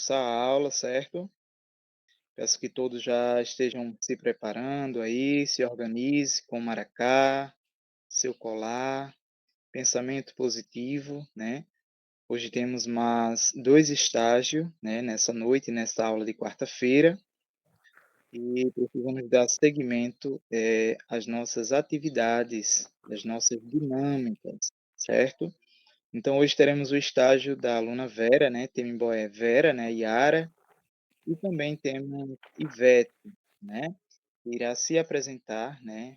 começar a aula, certo? Peço que todos já estejam se preparando aí, se organize com o maracá, seu colar, pensamento positivo, né? Hoje temos mais dois estágios, né, nessa noite, nessa aula de quarta-feira, e precisamos dar seguimento às nossas atividades, às nossas dinâmicas, certo? Então, hoje teremos o estágio da aluna Vera, né? Temembó é Vera, né? Yara, e também temos Ivete, né? Que irá se apresentar, né?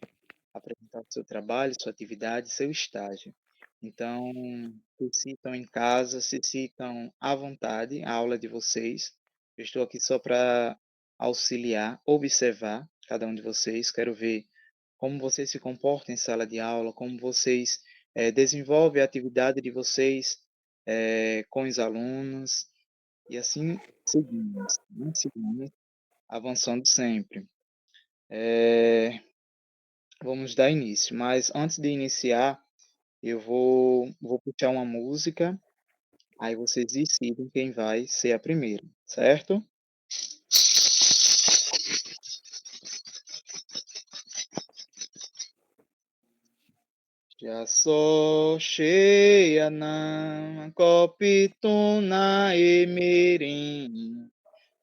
Apresentar o seu trabalho, sua atividade, seu estágio. Então, se sintam em casa, se sintam à vontade, a aula de vocês. Eu estou aqui só para auxiliar, observar cada um de vocês. Quero ver como vocês se comportam em sala de aula, como vocês desenvolvem a atividade de vocês com os alunos, e assim seguimos, né? Seguimos avançando sempre. Vamos dar início, mas antes de iniciar, eu vou puxar uma música, aí vocês decidem quem vai ser a primeira, certo? Já sou cheia na copituna e mirim.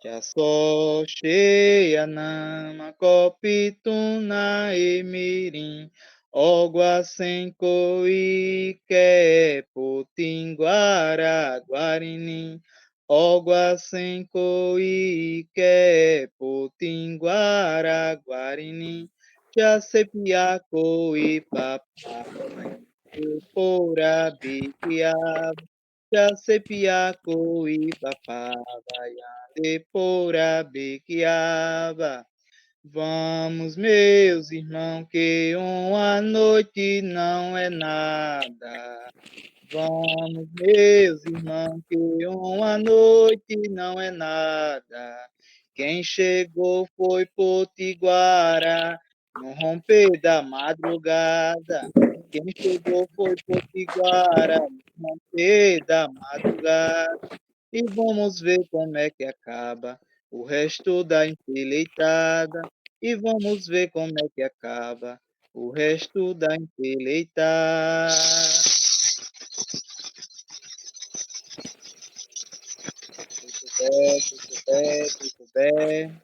Já sou cheia na copituna e mirim. Ogua sem coi que putinguara guarinim. Ogua sem coi que putinguara guarinim. Já sepia coi papá. Pora biquiaba, já sepia coi papá. De pora biquiaba. Vamos, meus irmãos, que uma noite não é nada. Vamos, meus irmãos, que uma noite não é nada. Quem chegou foi Potiguara, no romper da madrugada. Quem chegou foi Potiguara, no romper da madrugada. E vamos ver como é que acaba o resto da empeleitada. E vamos ver como é que acaba o resto da empeleitada. Tudo bem, tudo bem.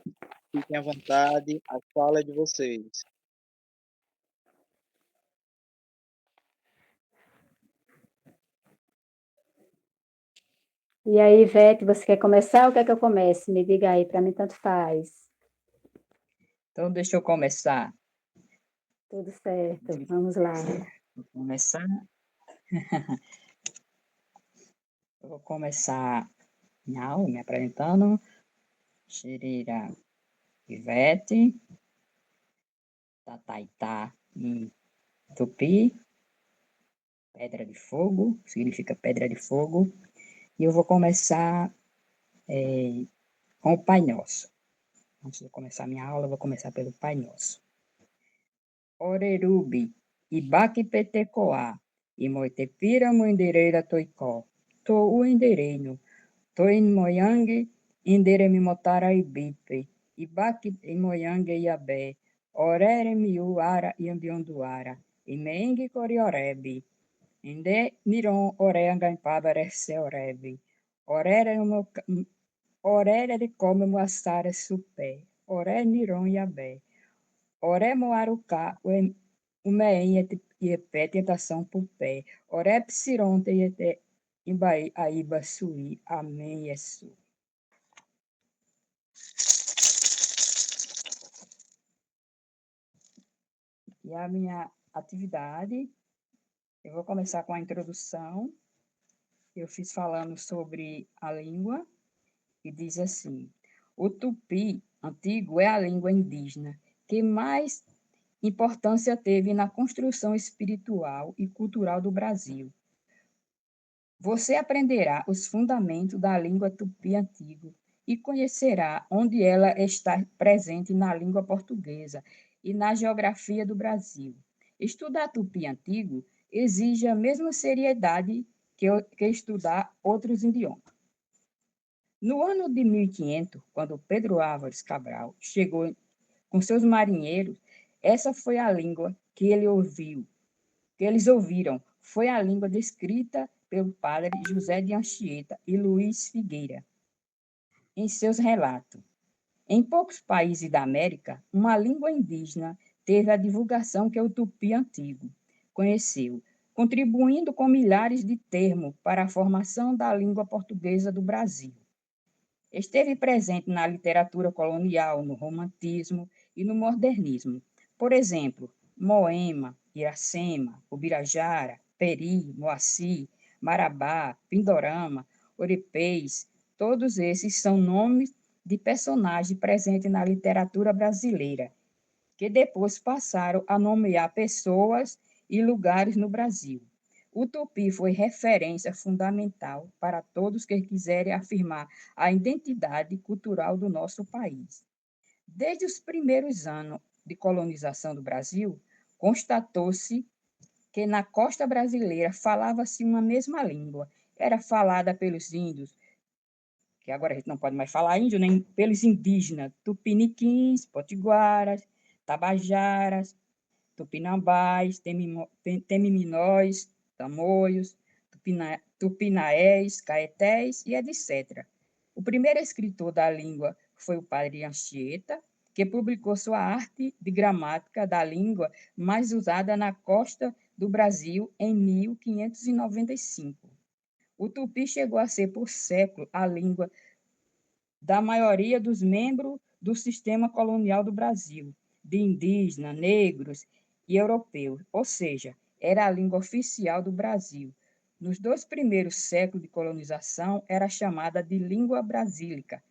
Fiquem à vontade, a fala é de vocês. E aí, Ivete, você quer começar ou quer que eu comece? Me diga aí, para mim tanto faz. Então, deixa eu começar. Tudo certo, vamos lá. Vou começar. Eu vou começar minha aula me apresentando. Xerira Ivete, Tataitá em Tupi, Pedra de Fogo, significa Pedra de Fogo. E eu vou começar com o Pai Nosso. Antes de começar minha aula, eu vou começar pelo Pai Nosso. Orerubi, Ibaque Petecoá, Imoitepira Muindereira Toicó, Tou Endereino, Toin Moyangue, Indere Mimotara Ibipe, Ibaque Moyangue Iabé, Orere Miuara Iambionduara, Imeengue Coriorebi, Inde Niron Oreanga Impabare Seorebi, Orere de Come Muassara Supé, Ore Niron Iabé, Ore Moarucá, Umeen Iepé, Tentação Pupé, Ore Psironte Iete, Imbai Aiba Sui, Amém Yesu. E a minha atividade, eu vou começar com a introdução. Eu fiz falando sobre a língua e diz assim: o tupi antigo é a língua indígena que mais importância teve na construção espiritual e cultural do Brasil. Você aprenderá os fundamentos da língua tupi antigo e conhecerá onde ela está presente na língua portuguesa e na geografia do Brasil. Estudar tupi antigo exige a mesma seriedade que estudar outros idiomas. No ano de 1500, quando Pedro Álvares Cabral chegou com seus marinheiros, essa foi a língua que eles ouviram. Foi a língua descrita pelo padre José de Anchieta e Luiz Figueira em seus relatos. Em poucos países da América, uma língua indígena teve a divulgação que o tupi antigo conheceu, contribuindo com milhares de termos para a formação da língua portuguesa do Brasil. Esteve presente na literatura colonial, no romantismo e no modernismo. Por exemplo, Moema, Iracema, Ubirajara, Peri, Moacir, Marabá, Pindorama, Oripês, todos esses são nomes de personagens presentes na literatura brasileira, que depois passaram a nomear pessoas e lugares no Brasil. O tupi foi referência fundamental para todos que quiserem afirmar a identidade cultural do nosso país. Desde os primeiros anos de colonização do Brasil, constatou-se que na costa brasileira falava-se uma mesma língua, era falada pelos índios, que agora a gente não pode mais falar índio, nem pelos indígenas, tupiniquins, potiguaras, tabajaras, tupinambás, temiminóis, tamoios, tupinaés, caetés e etc. O primeiro escritor da língua foi o padre Anchieta, que publicou sua arte de gramática da língua mais usada na costa do Brasil em 1595. O tupi chegou a ser, por século, a língua da maioria dos membros do sistema colonial do Brasil, de indígenas, negros e europeus, ou seja, era a língua oficial do Brasil. Nos 2 primeiros séculos de colonização, era chamada de língua brasílica.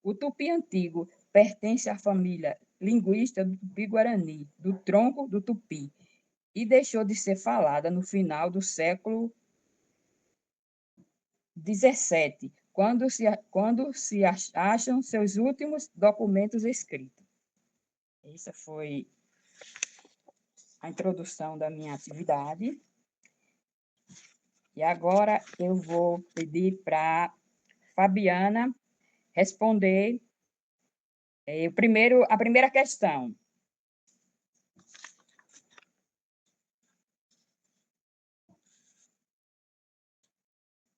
O tupi antigo pertence à família linguística do tupi-guarani, do tronco do tupi, e deixou de ser falada no final do século XVII, quando se acham seus últimos documentos escritos. Essa foi a introdução da minha atividade. E agora eu vou pedir para Fabiana responder a primeira questão.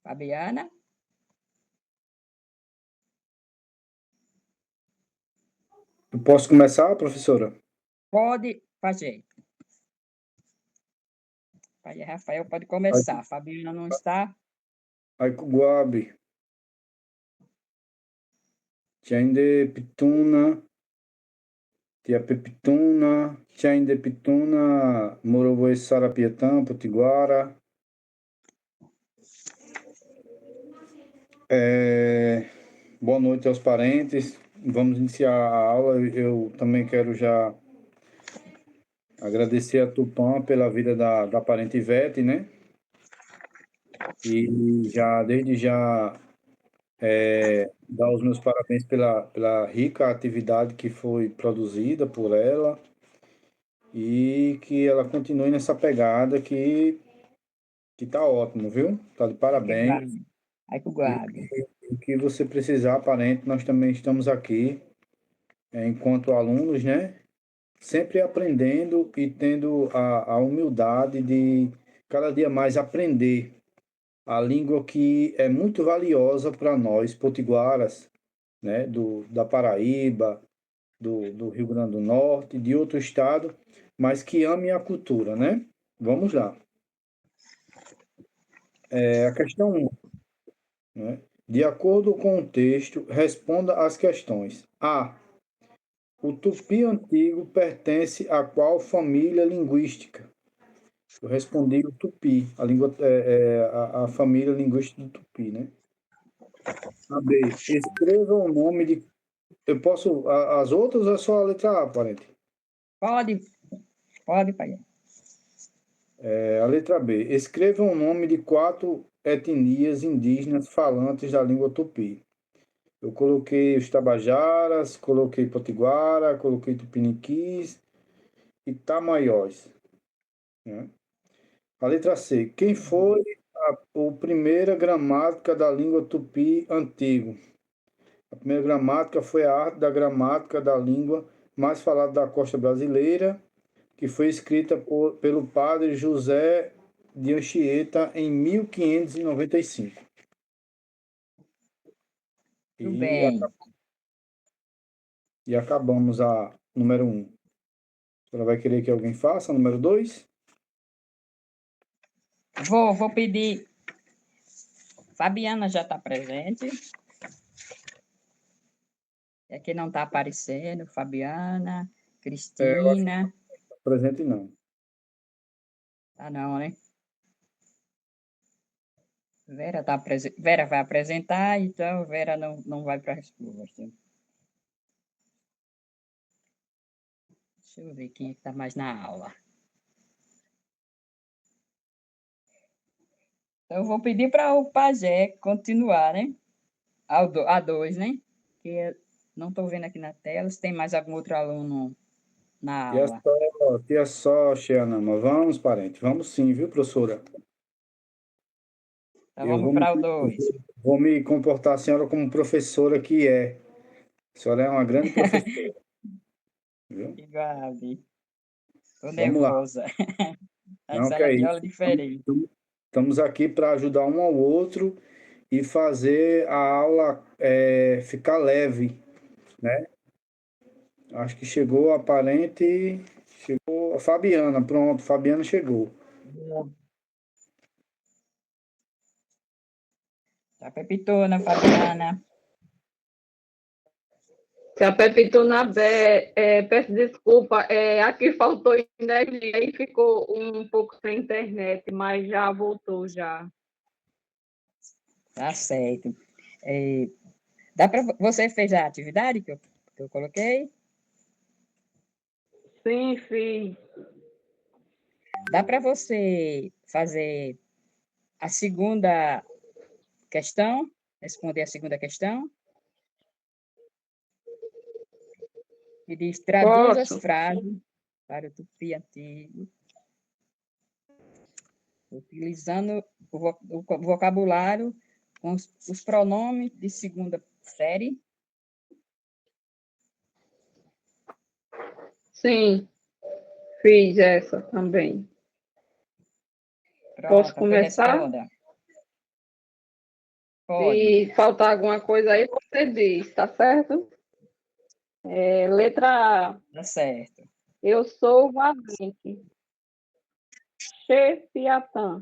Fabiana? Eu posso começar, professora? Pode fazer. Pai Rafael pode começar. Fabiana não está? Aikuguabe. Tiainde pituna. Tia pepituna. Tiainde pituna. Morovoe sarapietã, potiguara. Boa noite aos parentes. Vamos iniciar a aula. Eu também quero já agradecer a Tupã pela vida da parente Ivete, né? E desde já dar os meus parabéns pela rica atividade que foi produzida por ela e que ela continue nessa pegada que tá ótimo, viu? Tá de parabéns. Aikuguabe. O que você precisar, parente, nós também estamos aqui, enquanto alunos, né? Sempre aprendendo e tendo a humildade de cada dia mais aprender a língua que é muito valiosa para nós, potiguaras, né? Da Paraíba, do Rio Grande do Norte, de outro estado, mas que amem a cultura, né? Vamos lá. A questão 1, né? De acordo com o texto, responda às questões. A. O tupi antigo pertence a qual família linguística? Eu respondi o tupi, a língua, a família linguística do tupi, né? A B. Escreva o nome de. Eu posso. As outras é só a letra A, parente. Pode, pai. A letra B. Escreva o nome de 4 etnias indígenas falantes da língua tupi. Eu coloquei os tabajaras, coloquei potiguara, coloquei tupiniquis e tamaiós, né? A letra C. Quem foi a primeira gramática da língua tupi antigo? A primeira gramática foi a arte da gramática da língua mais falada da costa brasileira, que foi escrita pelo padre José de Anchieta em 1595. Tudo bem. E acabamos a número 1. A senhora vai querer que alguém faça a número 2? Vou pedir. Fabiana já está presente. Aqui não está aparecendo. Fabiana, Cristina. Presente não. Tá não, né? Vera vai apresentar, então Vera não vai para a resposta. Deixa eu ver quem está mais na aula. Então, eu vou pedir para o Pajé continuar, né? A 2, né? Que não estou vendo aqui na tela. Se tem mais algum outro aluno na aula. Tia só, Xeanama. Vamos, parente. Vamos sim, viu, professora? Então, vamos para o 2. Vou me comportar a senhora como professora que é. A senhora é uma grande professora. Viu? Obrigado. Estou Vamos lá. nervosa. Não, Essa que é aqui é isso. aula diferente. Estamos aqui para ajudar um ao outro e fazer a aula ficar leve, né? Acho que chegou a parente, chegou a Fabiana, pronto, Fabiana chegou. Tá pepitona, Fabiana. Se a Pepituna peço desculpa, aqui faltou energia e ficou um pouco sem internet, mas já voltou já. Tá certo. Você fez a atividade que eu coloquei? Sim, fiz. Dá para você fazer a segunda questão? Responder a segunda questão? Que diz, traduz as Posso? frases para o tupi antigo, utilizando o vocabulário com os pronomes de segunda série. Sim, fiz essa também. Pronto, Posso então começar? responda. Pode. Se faltar alguma coisa aí, você diz, tá certo? Letra A. Tá certo. Eu sou valente. Chefiatã.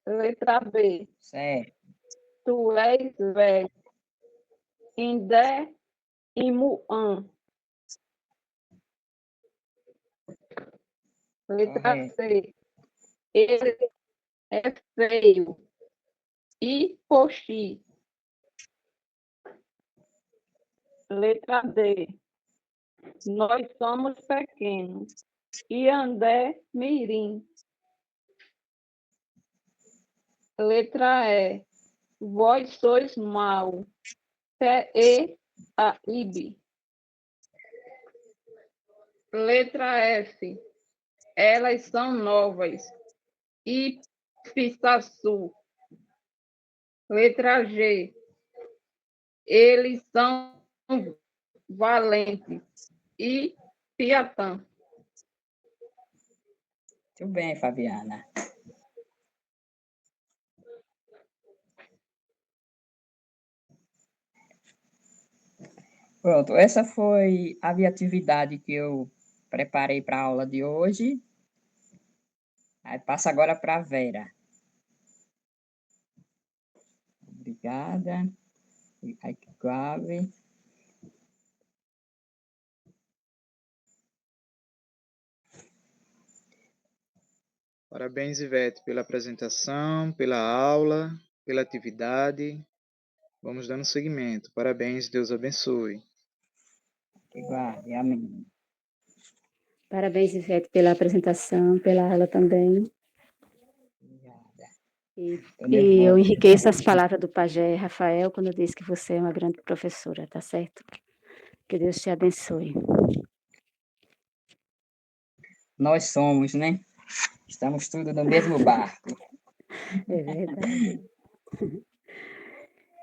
Letra B. Certo. Tu és velho. Indé e Muã. Letra Correto. C. Ele é feio. E Poxi. Letra D. Nós somos pequenos. E Andé Mirim. Letra E. Vós sois mau. E a Ibe. Letra F. Elas são novas. E Pissaçu. Letra G. Eles são valentes. E Piatã. Muito bem, Fabiana. Pronto, essa foi a atividade que eu preparei para a aula de hoje. Aí passa agora para a Vera. Obrigada. Ai, que grave. Parabéns, Ivete, pela apresentação, pela aula, pela atividade. Vamos dando seguimento. Parabéns, Deus abençoe. Que guarde, amém. Parabéns, Ivete, pela apresentação, pela aula também. Obrigada. E eu enriqueço as palavras do Pajé Rafael quando eu disse que você é uma grande professora, tá certo? Que Deus te abençoe. Nós somos, né? Estamos tudo no mesmo barco. É verdade.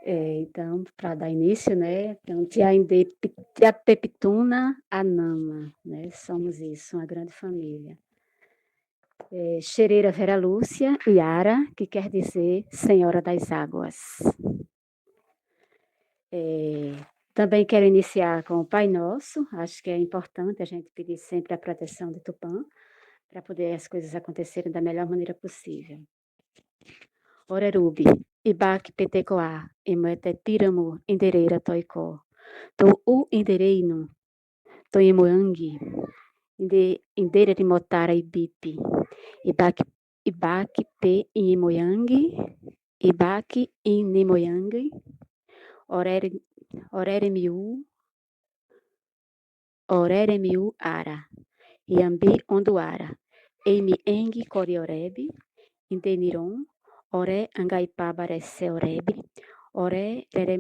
Então, para dar início, né? Então, Tiapepituna Anama, né? Somos isso, uma grande família. Xereira Vera Lúcia Yara, que quer dizer Senhora das Águas. Também quero iniciar com o Pai Nosso. Acho que é importante a gente pedir sempre a proteção de Tupã, para poder as coisas acontecerem da melhor maneira possível. Orerubi, Ibaque Petecoá, Imete Piramu, Indereira Toicó, To U Indereino, Toimuangi, Indeira de Motara Ibipi, Ibaque Pe Imoyangi, Ibaque Inimoyangi, Oreremiu Ara, Iambi Onduara, Eimi Engi Coriorebe, Indeniron, Ore Angaipa Barece Orebe, Ore Rere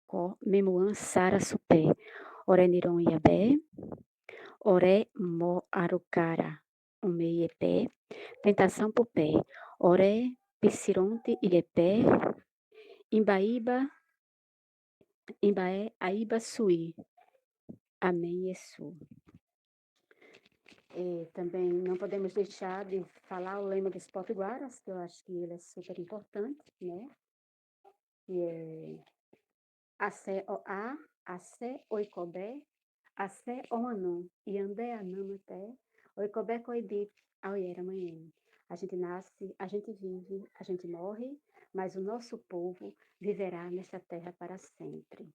Co Memuan Sara Supé, Ore Niron Iabé, Ore Mo Arukara, Umeiepé, Tentação Pupé, Ore Psironte Iepé, Imbaíba Aíba Sui, Amém Yesu. Também não podemos deixar de falar o lema dos potiguaras, que eu acho que ele é super importante, né? Que é Assé Oá, Assé Oicobé, Assé Oanum, Iandé Anamuté, Oicobé Coibip, Auiera Manhã. A gente nasce, a gente vive, a gente morre, mas o nosso povo viverá nesta terra para sempre.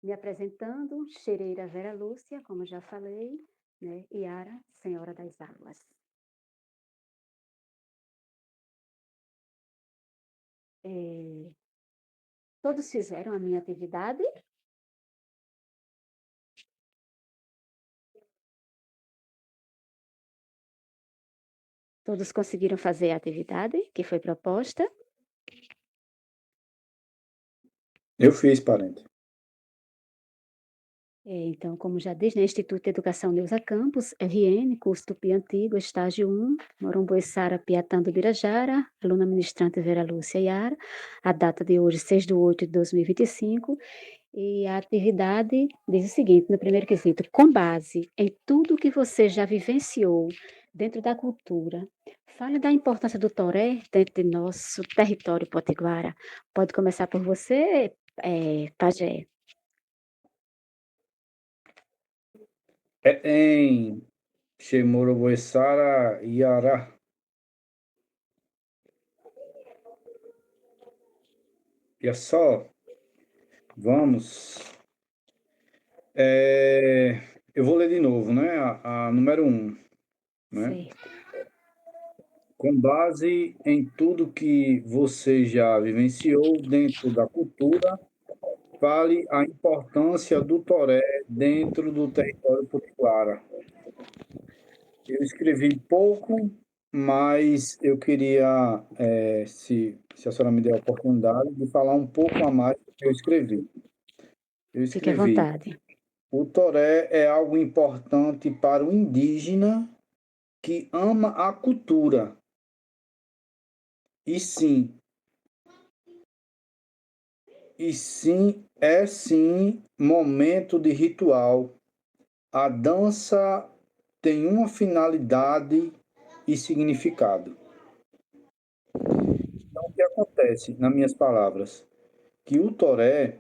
Me apresentando, Xereira Vera Lúcia, como já falei, né? Yara, Senhora das Águas. Todos fizeram a minha atividade? Todos conseguiram fazer a atividade que foi proposta? Eu fiz, parente. Então, como já diz, né, Instituto de Educação Neuza Campos, RN, curso Tupi Antigo, estágio 1, Morumboiçara Piatã do Birajara, aluna ministrante Vera Lúcia Yara, a data de hoje, 6/8/2025, e a atividade diz o seguinte, no primeiro quesito, com base em tudo que você já vivenciou dentro da cultura, fale da importância do toré dentro de nosso território potiguara. Pode começar por você, Pajé. Em Shemoroboessara Yara. E é só, vamos. Eu vou ler de novo, né? A número 1. Né? Com base em tudo que você já vivenciou dentro da cultura, fale a importância do toré dentro do território potiguara. Eu escrevi pouco, mas eu queria, se a senhora me der a oportunidade, de falar um pouco a mais do que eu escrevi. Fique à vontade. O toré é algo importante para o indígena que ama a cultura. E sim, é sim momento de ritual. A dança tem uma finalidade e significado. Então, o que acontece, nas minhas palavras? Que o toré,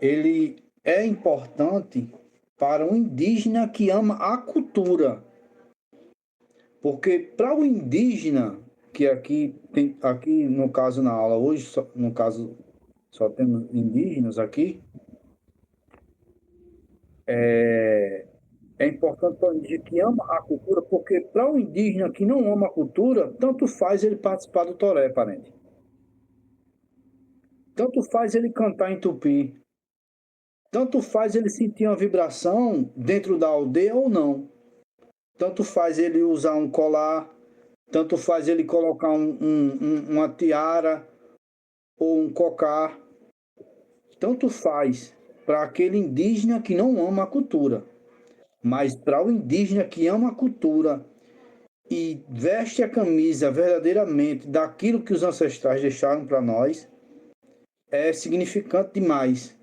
ele é importante para o indígena que ama a cultura. Porque para o indígena, que aqui no caso na aula hoje, só temos indígenas aqui, é importante para o indígena que ama a cultura, porque para o indígena que não ama a cultura, tanto faz ele participar do toré, parente. Tanto faz ele cantar em tupi. Tanto faz ele sentir uma vibração dentro da aldeia ou não. Tanto faz ele usar um colar, tanto faz ele colocar uma tiara ou um cocar. Tanto faz para aquele indígena que não ama a cultura. Mas para o indígena que ama a cultura, e veste a camisa verdadeiramente daquilo que os ancestrais deixaram para nós, é significante demais.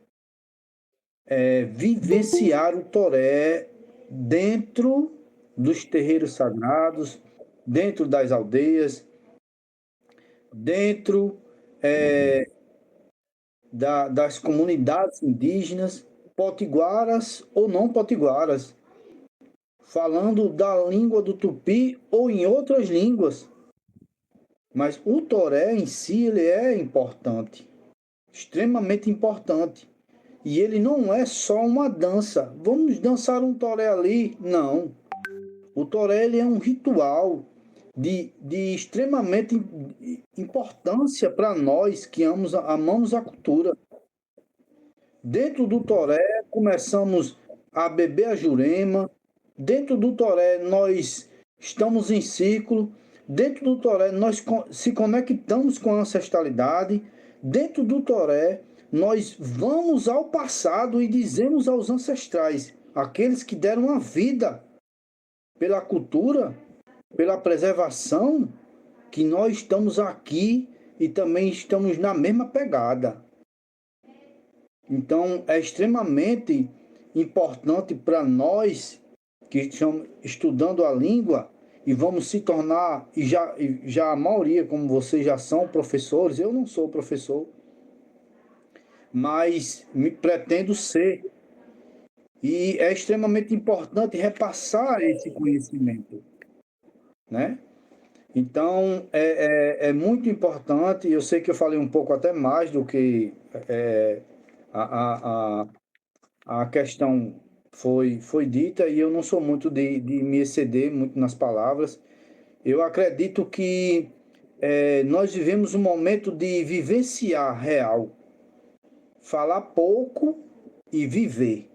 Vivenciar o toré dentro dos terreiros sagrados, dentro das aldeias, dentro das comunidades indígenas, potiguaras ou não potiguaras, falando da língua do tupi ou em outras línguas. Mas o toré em si, ele é importante, extremamente importante. E ele não é só uma dança. Vamos dançar um toré ali? Não. O toré, ele é um ritual de extremamente importância para nós que amamos a cultura. Dentro do toré, começamos a beber a jurema. Dentro do toré, nós estamos em ciclo. Dentro do toré, nós se conectamos com a ancestralidade. Dentro do toré, nós vamos ao passado e dizemos aos ancestrais, aqueles que deram a vida pela cultura, pela preservação, que nós estamos aqui e também estamos na mesma pegada. Então, é extremamente importante para nós que estamos estudando a língua e vamos se tornar, e já a maioria, como vocês já são professores, eu não sou professor, mas me pretendo ser. E é extremamente importante repassar esse conhecimento, né? Então, é muito importante, eu sei que eu falei um pouco até mais do que a, a, a questão foi dita, e eu não sou muito de me exceder muito nas palavras. Eu acredito que nós vivemos um momento de vivenciar real, falar pouco e viver.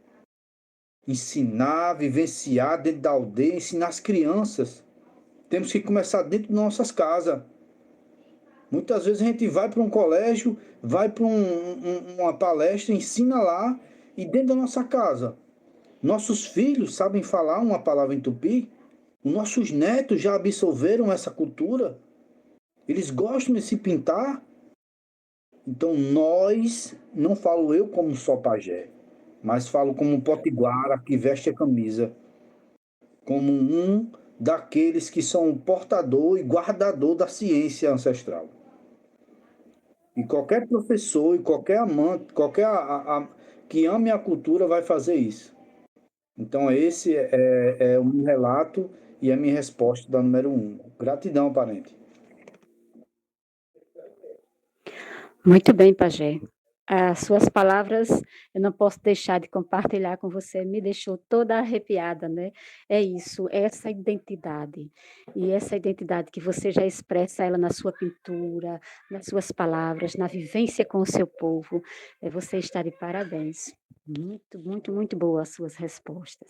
Ensinar, vivenciar dentro da aldeia, ensinar as crianças. Temos que começar dentro de nossas casas. Muitas vezes a gente vai para um colégio, vai para uma palestra, ensina lá, e dentro da nossa casa. Nossos filhos sabem falar uma palavra em tupi, nossos netos já absorveram essa cultura, eles gostam de se pintar. Então nós, não falo eu como só pajé, mas falo como potiguara que veste a camisa, como um daqueles que são portador e guardador da ciência ancestral. E qualquer professor e qualquer amante, que ame a cultura vai fazer isso. Então, esse é o meu relato e a minha resposta da número 1. Gratidão, parente. Muito bem, pajé. As suas palavras eu não posso deixar de compartilhar com você, me deixou toda arrepiada, né? É isso, essa identidade. E essa identidade que você já expressa ela na sua pintura, nas suas palavras, na vivência com o seu povo, você está de parabéns. Muito, muito, muito boas as suas respostas.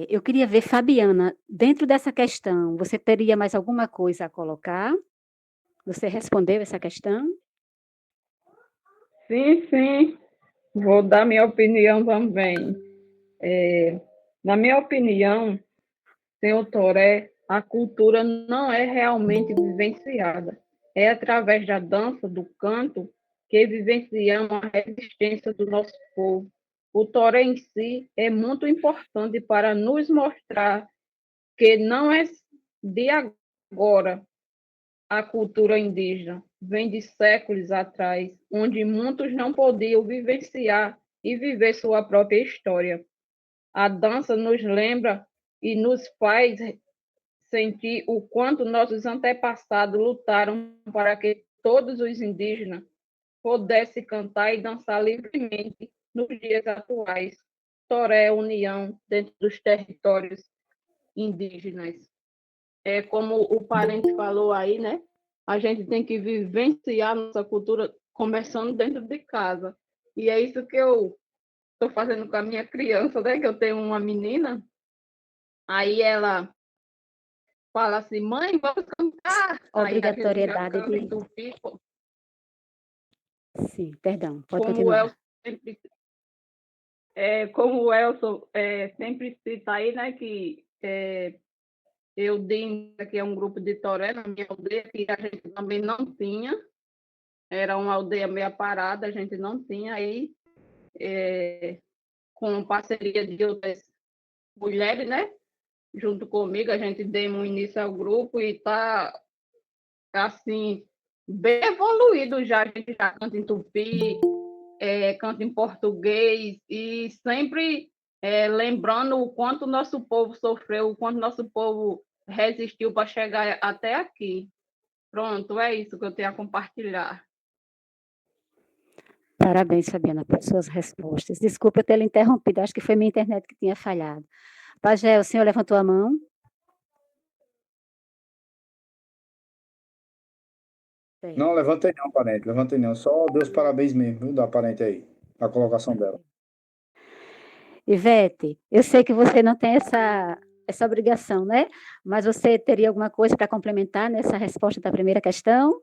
Eu queria ver, Fabiana, dentro dessa questão, você teria mais alguma coisa a colocar? Você respondeu essa questão? Sim, vou dar minha opinião também. Na minha opinião, sem o toré, a cultura não é realmente vivenciada. É através da dança, do canto, que vivenciamos a resistência do nosso povo. O toré em si é muito importante para nos mostrar que não é de agora a cultura indígena, vem de séculos atrás, onde muitos não podiam vivenciar e viver sua própria história. A dança nos lembra e nos faz sentir o quanto nossos antepassados lutaram para que todos os indígenas pudessem cantar e dançar livremente nos dias atuais. Toré é união dentro dos territórios indígenas. É como o parente falou aí, né? A gente tem que vivenciar nossa cultura começando dentro de casa. E é isso que eu estou fazendo com a minha criança, né? Que eu tenho uma menina. Aí ela fala assim, mãe, vamos cantar. Obrigatoriedade Aí de... Sim, perdão, pode como continuar. como o Elson sempre cita aí, né? Que eu dei que é um grupo de toré na minha aldeia, que a gente também não tinha, era uma aldeia meio parada, a gente não tinha, aí com parceria de outras mulheres, né? Junto comigo, a gente deu início ao grupo e está, assim, bem evoluído já. A gente já canta em tupi, canta em português e sempre lembrando o quanto o nosso povo sofreu, o quanto o nosso povo resistiu para chegar até aqui. Pronto, é isso que eu tenho a compartilhar. Parabéns, Fabiana, por suas respostas. Desculpa eu ter lhe interrompido, acho que foi minha internet que tinha falhado. Pajé, o senhor levantou a mão? Não, Certo. levantei não, parente, levantei não. Só Deus parabéns mesmo, viu, da parente aí, a colocação dela. Ivete, eu sei que você não tem essa obrigação, né? Mas você teria alguma coisa para complementar nessa resposta da primeira questão?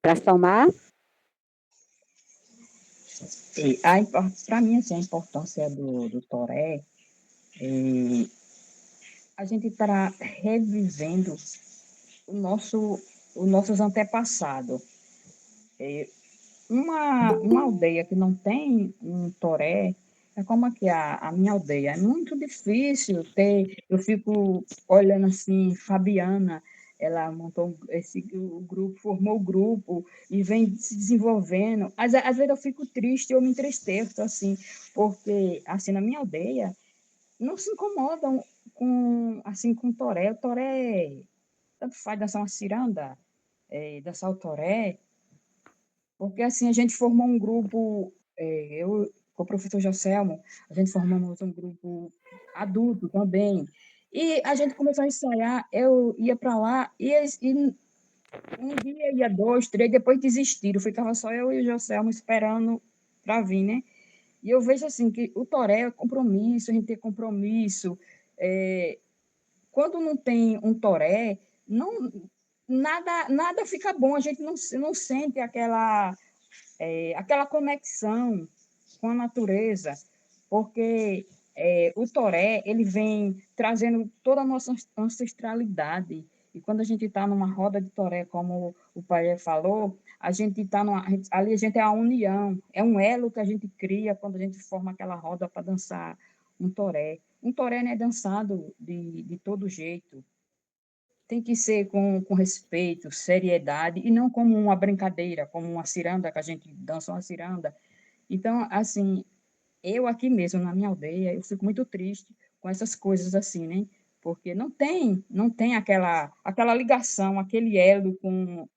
Para somar? Para mim, assim, a importância do toré, a gente está revivendo o nosso, os nossos antepassados. Uma aldeia que não tem um toré, é como aqui a minha aldeia. É muito difícil ter. Eu fico olhando assim, Fabiana, ela montou o grupo, formou o grupo e vem se desenvolvendo. Às vezes eu fico triste, eu me entristeço, assim, porque assim, na minha aldeia não se incomodam com assim com toré. O toré, tanto faz dançar uma ciranda, dançar o toré, porque assim, a gente formou um grupo, eu com o professor Joselmo, a gente formamos um grupo adulto também. E a gente começou a ensaiar, eu ia para lá, e um dia ia dois, três, depois desistiram. Ficava só eu e o Joselmo esperando para vir, né? E eu vejo assim que o toré é compromisso, a gente tem compromisso. Quando não tem um toré, não, nada fica bom, a gente não sente aquela conexão com a natureza, porque o toré ele vem trazendo toda a nossa ancestralidade. E quando a gente está numa roda de toré, como o pai falou, a gente está ali a gente é a união, é um elo que a gente cria quando a gente forma aquela roda para dançar um toré. Um toré não é dançado de todo jeito, tem que ser com respeito, seriedade, e não como uma brincadeira, como uma ciranda, que a gente dança uma ciranda. Então, assim, eu aqui mesmo, na minha aldeia, eu fico muito triste com essas coisas assim, né? Porque não tem aquela ligação, aquele elo com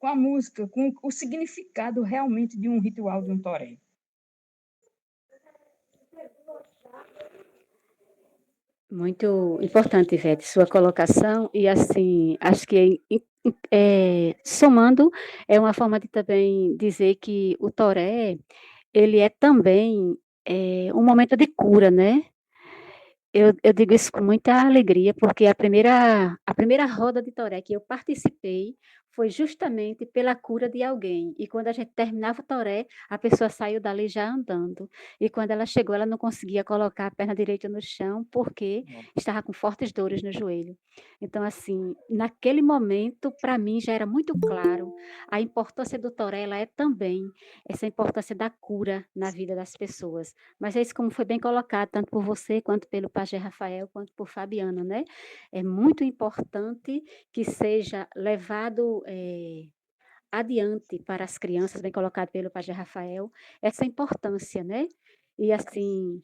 a música, com o significado realmente de um ritual de um toré. Muito importante, Ivete, sua colocação, e assim, acho que somando, é uma forma de também dizer que o toré, ele é também um momento de cura, né? Eu digo isso com muita alegria, porque a primeira roda de toré que eu participei foi justamente pela cura de alguém. E quando a gente terminava o toré, a pessoa saiu dali já andando. E quando ela chegou, ela não conseguia colocar a perna direita no chão, porque estava com fortes dores no joelho. Então, assim, naquele momento, para mim, já era muito claro a importância do toré, ela é também essa importância da cura na vida das pessoas. Mas é isso como foi bem colocado, tanto por você, quanto pelo Pajé Rafael, quanto por Fabiana, né? É muito importante que seja levado adiante para as crianças, bem colocado pelo Pajé Rafael, essa importância, né? E assim,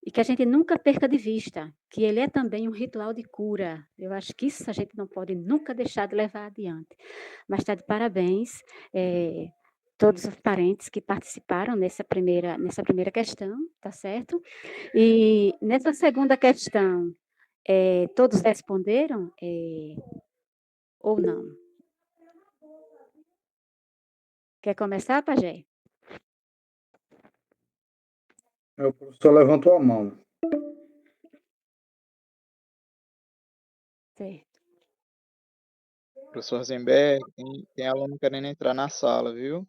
e que a gente nunca perca de vista que ele é também um ritual de cura. Eu acho que isso a gente não pode nunca deixar de levar adiante. Mas está de parabéns. Todos os parentes que participaram nessa primeira questão, tá certo? E nessa segunda questão, todos responderam ou não? Quer começar, Pajé? O professor levantou a mão. Certo. Professor Rosenberg, tem aluno querendo entrar na sala, viu?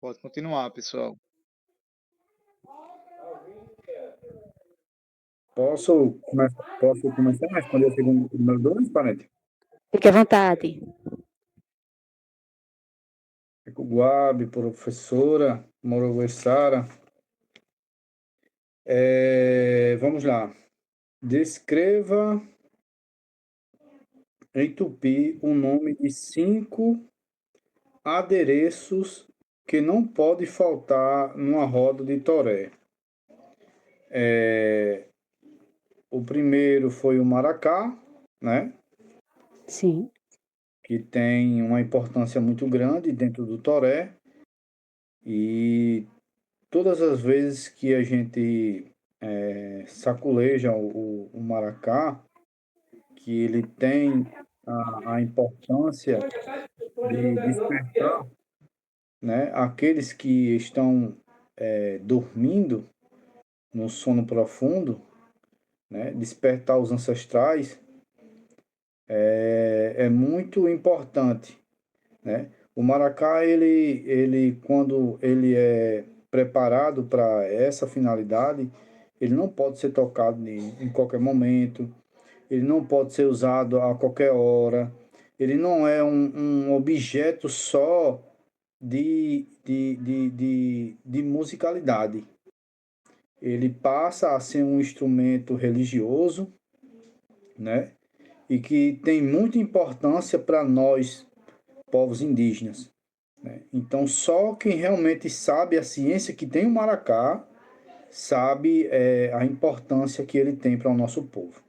Pode continuar, pessoal. Posso começar a responder a segunda número 2, parente? Fique à vontade. Guabe, professora, Morogo Sara. Vamos lá. Descreva em tupi o nome de 5 adereços que não pode faltar numa roda de toré. O primeiro foi o maracá, né? Sim. Que tem uma importância muito grande dentro do toré. E todas as vezes que a gente saculeja o maracá, que ele tem a importância de despertar, né, aqueles que estão dormindo no sono profundo, né, despertar os ancestrais, é muito importante, né? O maracá, ele quando ele é preparado para essa finalidade, ele não pode ser tocado em qualquer momento, ele não pode ser usado a qualquer hora, ele não é um objeto só de musicalidade. Ele passa a ser um instrumento religioso, né? E que tem muita importância para nós, povos indígenas, né? Então, só quem realmente sabe a ciência que tem o maracá, sabe a importância que ele tem para o nosso povo.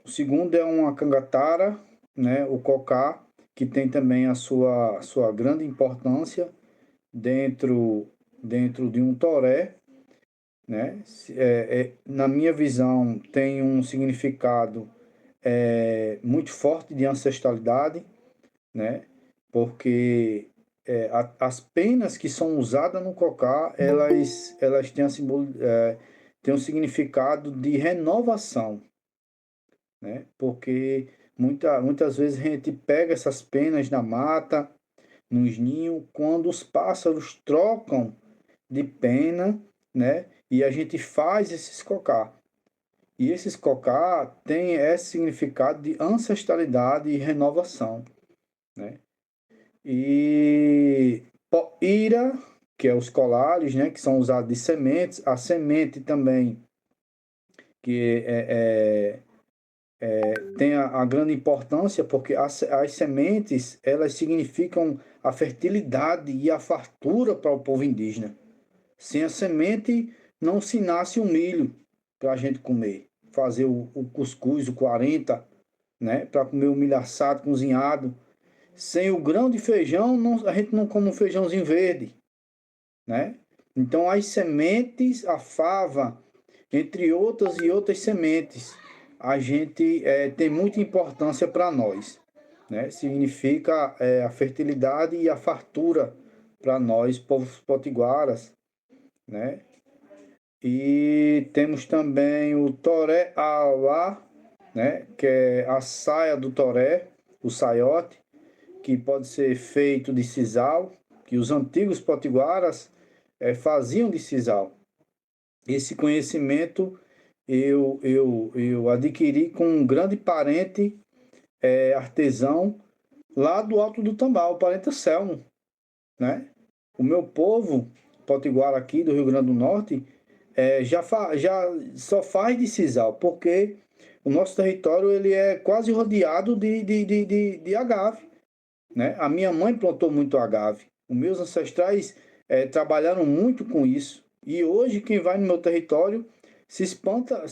O segundo é uma cangatara, né? O cocá, que tem também a sua grande importância dentro de um toré, né? Na minha visão, tem um significado muito forte de ancestralidade, né? Porque as penas que são usadas no cocá, elas têm um significado de renovação, né? Porque muitas vezes a gente pega essas penas na mata, nos ninhos, quando os pássaros trocam de pena, né? E a gente faz esses cocá. E esses cocá têm esse significado de ancestralidade e renovação, né? E ira, que é os colares, né? Que são usados de sementes. A semente também, que tem a grande importância, porque as sementes, elas significam a fertilidade e a fartura para o povo indígena. Sem a semente, não se nasce um milho para a gente comer. Fazer o cuscuz, o 40, né? Para comer o milho assado, cozinhado. Sem o grão de feijão, a gente não come um feijãozinho verde, né? Então, as sementes, a fava, entre outras e outras sementes, a gente tem muita importância para nós, né? Significa a fertilidade e a fartura para nós, povos potiguaras, né? E temos também o toré auá, né? Que é a saia do toré, o saiote, que pode ser feito de sisal, que os antigos potiguaras faziam de sisal. Esse conhecimento eu adquiri com um grande parente artesão lá do Alto do Tambal, o parente Anselmo, né? O meu povo potiguar aqui do Rio Grande do Norte já só faz de sisal, porque o nosso território ele é quase rodeado de agave, né? A minha mãe plantou muito agave. Os meus ancestrais trabalharam muito com isso. E hoje, quem vai no meu território se espanta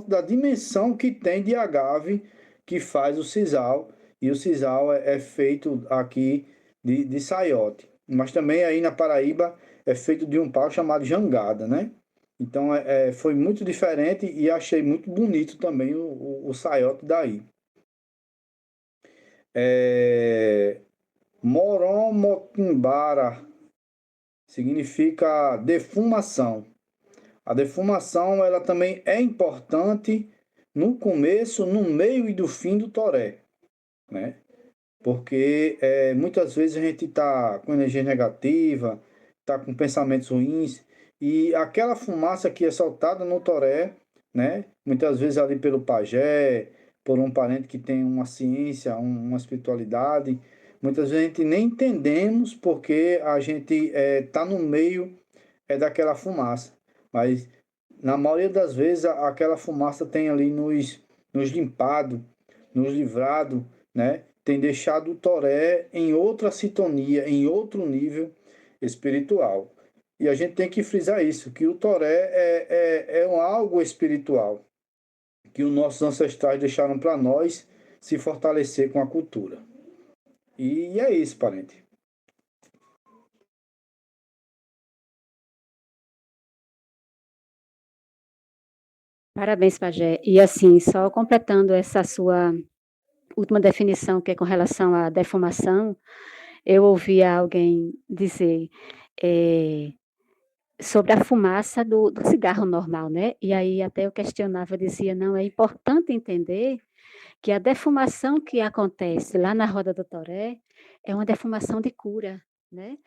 da dimensão que tem de agave que faz o sisal. E o sisal é feito aqui de saiote. Mas também aí na Paraíba é feito de um pau chamado jangada, né? Então foi muito diferente e achei muito bonito também o saiote daí. Moromotimbara significa defumação. A defumação ela também é importante no começo, no meio e do fim do toré, né? Porque muitas vezes a gente está com energia negativa, está com pensamentos ruins, e aquela fumaça que é soltada no toré né? Muitas vezes ali pelo pajé, por um parente que tem uma ciência, uma espiritualidade. Muitas vezes a gente nem entendemos porque a gente está no meio daquela fumaça. Mas na maioria das vezes aquela fumaça tem ali nos limpado, nos livrado, né? Tem deixado o Toré em outra sintonia, em outro nível espiritual. E a gente tem que frisar isso, que o Toré é algo espiritual, que os nossos ancestrais deixaram para nós se fortalecer com a cultura. E é isso, parente. Parabéns, Pajé. E assim, só completando essa sua última definição, que é com relação à defumação, eu ouvi alguém dizer sobre a fumaça do cigarro normal, né? E aí até eu questionava, eu dizia, não, é importante entender que a defumação que acontece lá na roda do Toré é uma defumação de cura, né?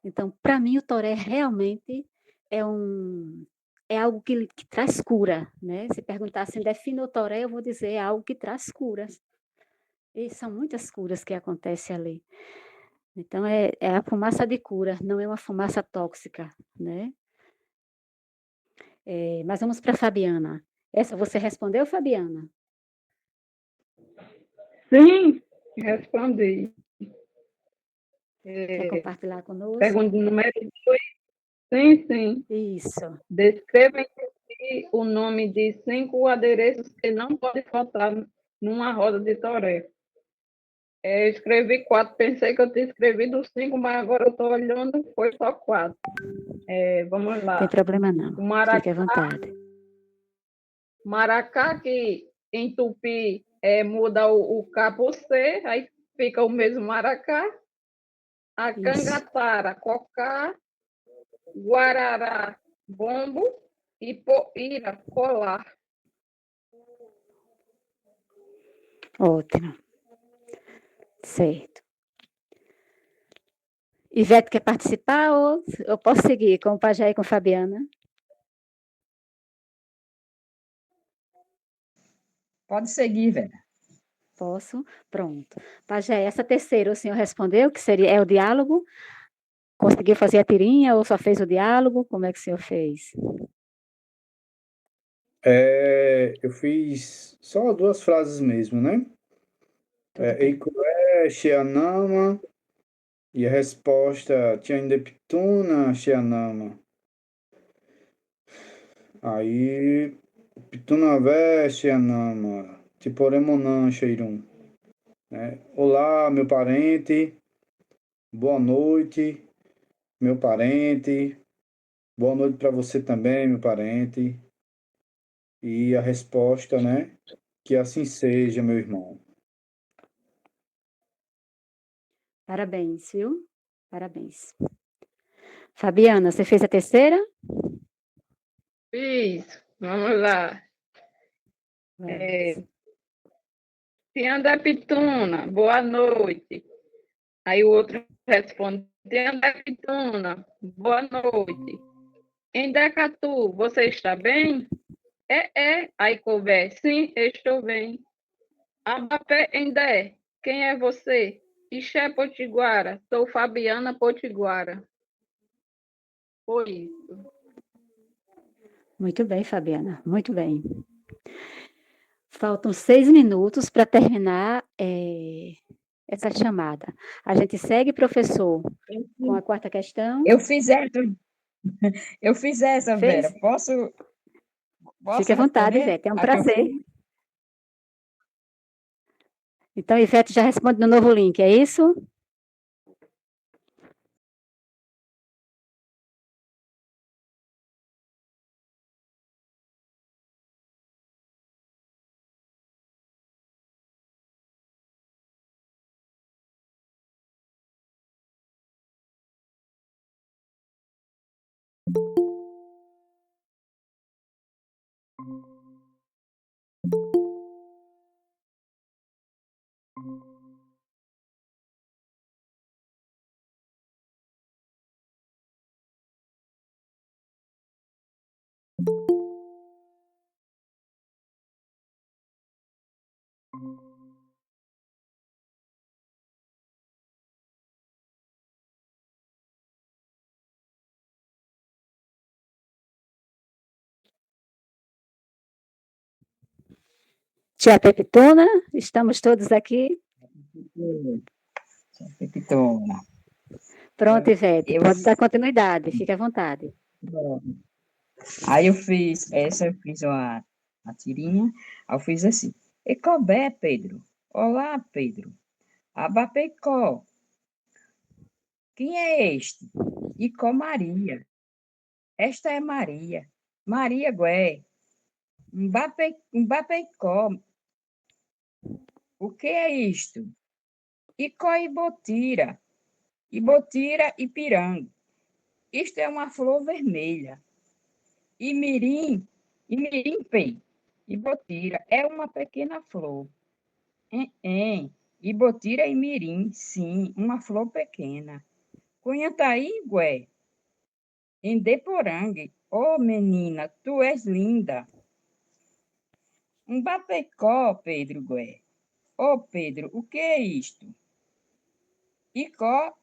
Então, para mim, o Toré realmente é um é algo que traz cura, né? Se perguntassem, defina o Toré, eu vou dizer é algo que traz curas. E são muitas curas que acontecem ali. Então, é a fumaça de cura, não é uma fumaça tóxica, né? Mas vamos para a Fabiana. Essa você respondeu, Fabiana? Sim, respondi. Quer É, compartilhar conosco? pergunta número 2. Sim, sim. Isso. Descreva em si o nome de 5 adereços que não pode faltar numa roda de toré. Escrevi 4, pensei que eu tinha escrevido 5, mas agora eu estou olhando, foi só 4. Vamos Tem lá. problema não. O Fique à vontade. maracá, que em tupi muda o K por C, aí fica o mesmo maracá. A Isso. cangatara, cocá, guarará, bombo e poíra, colar. Ótimo. Certo. Ivete quer participar ou eu posso seguir com o Pajé e com a Fabiana? Pode seguir, Vera. Posso? Pronto. Pajé, essa terceira o senhor respondeu, que seria é o diálogo? Conseguiu fazer a tirinha ou só fez o diálogo? Como é que o senhor fez? Eu fiz só 2 frases mesmo, né? Tudo bem. Eikué, Sheanama, e a resposta, Tiandeptuna, Sheanama. Aí, Pitunavé, Sheanama, Tiporemonan, Sheirum. Né? Olá, meu parente, boa noite, meu parente, boa noite para você também, meu parente. E a resposta, né? Que assim seja, meu irmão. Parabéns, viu? Parabéns. Fabiana, você fez a terceira? Fiz, vamos lá. Vamos. Tianda Pituna, boa noite. Aí o outro responde, Tianda Pituna, boa noite. Em Decatu, você está bem? Aí couber, sim, estou bem. Abapé Endé, quem é você? Ixé Potiguara, sou Fabiana Potiguara. Foi isso. Muito bem, Fabiana. Muito bem. Faltam 6 minutos para terminar essa chamada. A gente segue, professor, com a quarta questão. Eu fiz essa, eu fiz essa, Vera. Fez? Posso Fique à vontade, responder Ivete. É um a que eu prazer. fiz? Então, Ivete já responde no novo link, é isso? Tia Pepitona, estamos todos aqui. Pepitona. Pronto, Ivete, Eu- pode dar continuidade, fique à vontade. Aí eu fiz a tirinha, aí eu fiz assim, Ecobé, Pedro. Olá, Pedro. Abapeicó. Quem é este? Icó Maria. Esta é Maria. Maria Gué. Mbapeicó. O que é isto? Icó Ibotira. Ibotira e piranga. Isto é uma flor vermelha. Imirim, Ibotira é uma pequena flor. Ibotira e mirim, sim, uma flor pequena. Cunhataí, Gué, em Deporangue, oh menina, tu és linda. Bapecó, Pedro Gué. Oh, Pedro, o que é isto? Icó,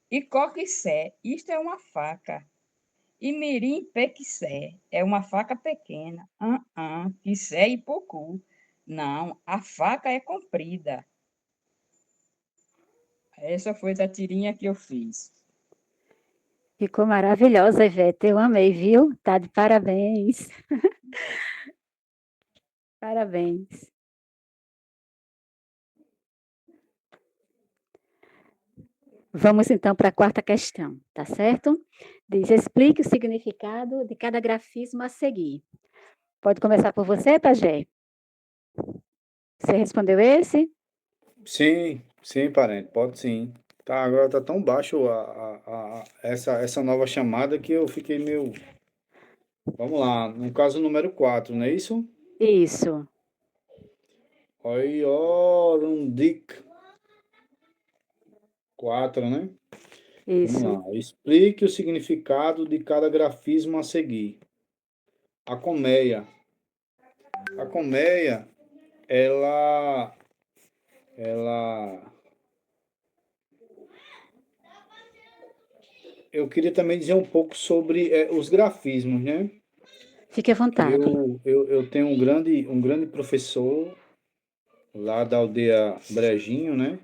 Icoquissé, isto é uma faca. E mirim pequissé, é uma faca pequena. Quissé e pocu. Não, a faca é comprida. Essa foi a tirinha que eu fiz. Ficou maravilhosa, Ivete, eu amei, viu? Tá de parabéns. Parabéns. Vamos então para a quarta questão, tá certo? Diz: explique o significado de cada grafismo a seguir. Pode começar por você, Pajé? Você respondeu esse? Sim, sim, parente, pode sim. Tá, agora tá tão baixo essa nova chamada que eu fiquei meio. Vamos lá, no caso número 4, não é isso? Isso. Oi, Orundik 4, né? Vamos Isso. lá. Explique o significado de cada grafismo a seguir. A colmeia. A colmeia, ela. Eu queria também dizer um pouco sobre os grafismos, né? Fique à vontade. Eu tenho um grande professor lá da aldeia Brejinho, né?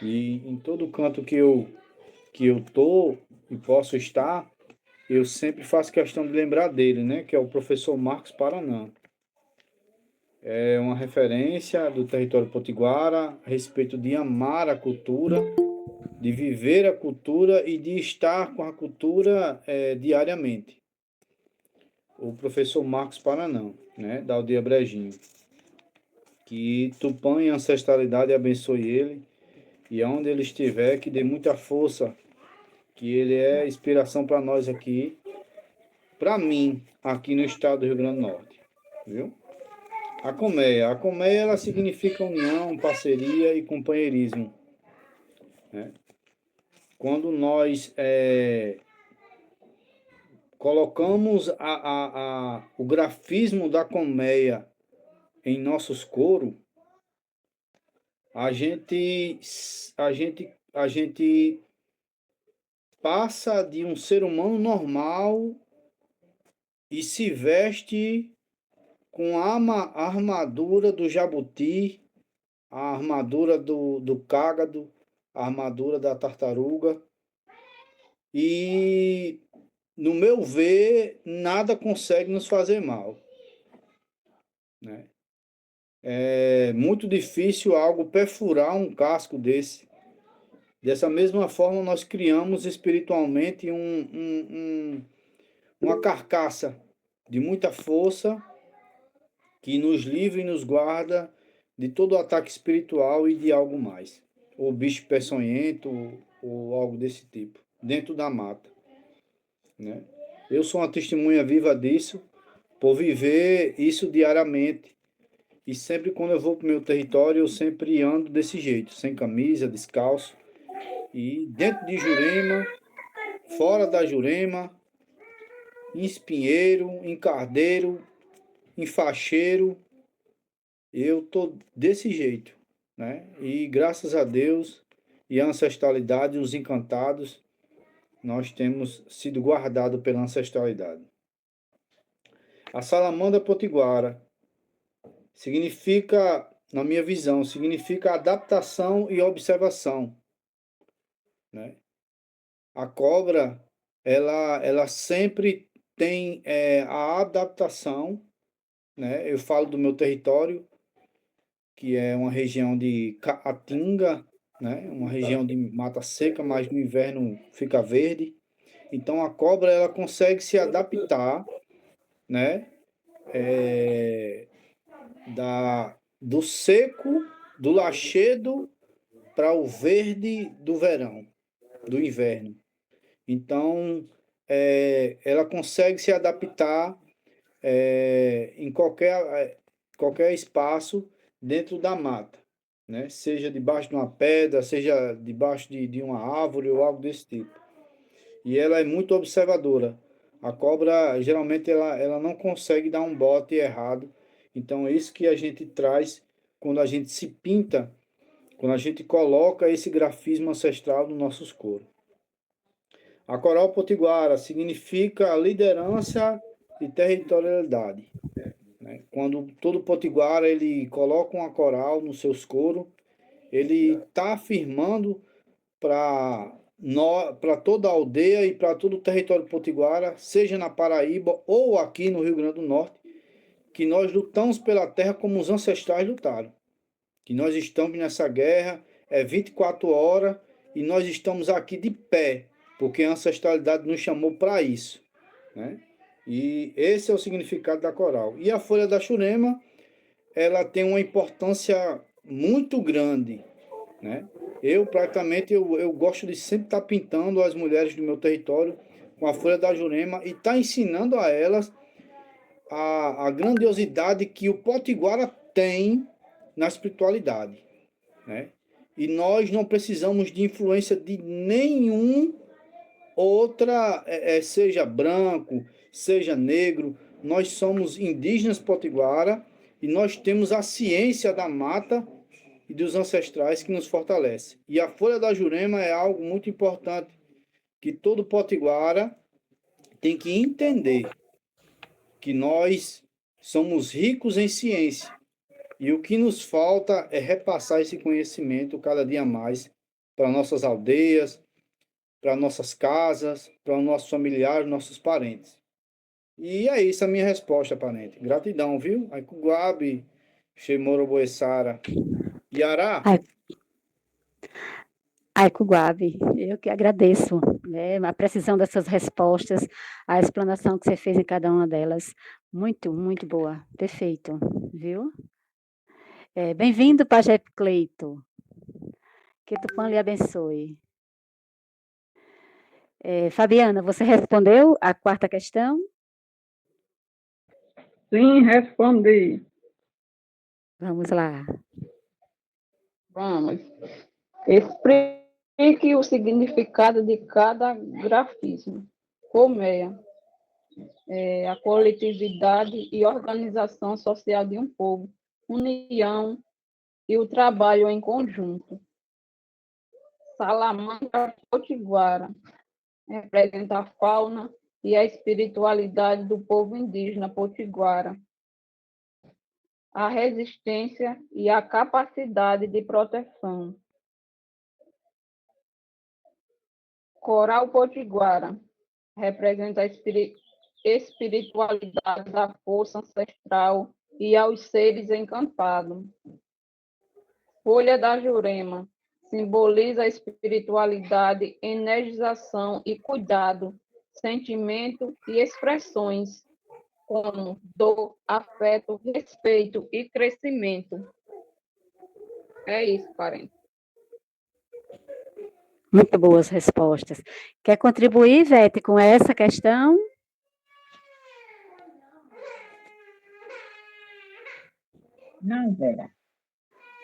E em todo canto que eu tô e posso estar, eu sempre faço questão de lembrar dele, né? Que é o professor Marcos Paranã. É uma referência do território potiguara a respeito de amar a cultura, de viver a cultura e de estar com a cultura diariamente. O professor Marcos Paranã, né? Da aldeia Brejinho. Que Tupã e ancestralidade abençoe ele e aonde ele estiver, que dê muita força, que ele é inspiração para nós aqui, para mim, aqui no estado do Rio Grande do Norte, viu? A colmeia ela significa união, parceria e companheirismo, né? Quando nós colocamos o grafismo da colmeia em nossos coros, a gente passa de um ser humano normal e se veste com a armadura do jabuti, a armadura do cágado, a armadura da tartaruga. E, no meu ver, nada consegue nos fazer mal, né? É muito difícil algo perfurar um casco desse. Dessa mesma forma, nós criamos espiritualmente uma carcaça de muita força que nos livra e nos guarda de todo ataque espiritual e de algo mais. Ou bicho peçonhento, ou algo desse tipo, dentro da mata, né? Eu sou uma testemunha viva disso, por viver isso diariamente. E sempre quando eu vou para o meu território, eu sempre ando desse jeito, sem camisa, descalço. E dentro de Jurema, fora da Jurema, em espinheiro, em cardeiro, em facheiro, eu tô desse jeito, né? E graças a Deus e a ancestralidade, os encantados, nós temos sido guardados pela ancestralidade. A salamandra potiguara significa, na minha visão, significa adaptação e observação, né? A cobra, ela sempre tem a adaptação, né? Eu falo do meu território, que é uma região de caatinga, né? Uma região de mata seca, mas no inverno fica verde. Então a cobra ela consegue se adaptar, né? Do seco, do lachedo para o verde do verão, do inverno. Então ela consegue se adaptar em qualquer espaço dentro da mata, né? Seja debaixo de uma pedra, seja debaixo de uma árvore ou algo desse tipo. E ela é muito observadora. A cobra, geralmente, ela não consegue dar um bote errado. Então, é isso que a gente traz quando a gente se pinta, quando a gente coloca esse grafismo ancestral nos nossos coros. A coral potiguara significa liderança e territorialidade, né? Quando todo potiguara ele coloca uma coral nos seus coros, ele está afirmando para toda a aldeia e para todo o território potiguara, seja na Paraíba ou aqui no Rio Grande do Norte, que nós lutamos pela terra como os ancestrais lutaram. Que nós estamos nessa guerra, 24 horas, e nós estamos aqui de pé, porque a ancestralidade nos chamou para isso, né? E esse é o significado da coral. E a folha da Jurema, ela tem uma importância muito grande, né? Eu gosto de sempre estar pintando as mulheres do meu território com a folha da Jurema e estar ensinando a elas a grandiosidade que o potiguara tem na espiritualidade, né? E nós não precisamos de influência de nenhum outra, seja branco, seja negro. Nós somos indígenas potiguara e nós temos a ciência da mata e dos ancestrais que nos fortalece. E a folha da Jurema é algo muito importante que todo potiguara tem que entender, que nós somos ricos em ciência e o que nos falta é repassar esse conhecimento cada dia mais para nossas aldeias, para nossas casas, para os nossos familiares, nossos parentes. E é isso a minha resposta, parente. Gratidão, viu? Aikuguabe, Shemoroboessara. Yará, Ai, ai, Kuguabe, eu que agradeço, né, a precisão dessas respostas, a explanação que você fez em cada uma delas. Muito, muito boa. Perfeito, viu? Bem-vindo, Pajé Cleito. Que Tupã lhe abençoe. Fabiana, você respondeu a quarta questão? Sim, respondi. Vamos lá. Vamos. Explique o significado de cada grafismo. Colmeia. A coletividade e organização social de um povo, união e o trabalho em conjunto. Salamandra potiguara representa a fauna e a espiritualidade do povo indígena potiguara, a resistência e a capacidade de proteção. Coral potiguara representa a espiritualidade da força ancestral e aos seres encantados. Folha da Jurema simboliza a espiritualidade, energização e cuidado, sentimento e expressões como dor, afeto, respeito e crescimento. É isso, parente. Muito boas respostas. Quer contribuir, Vete, com essa questão? Não, Vera.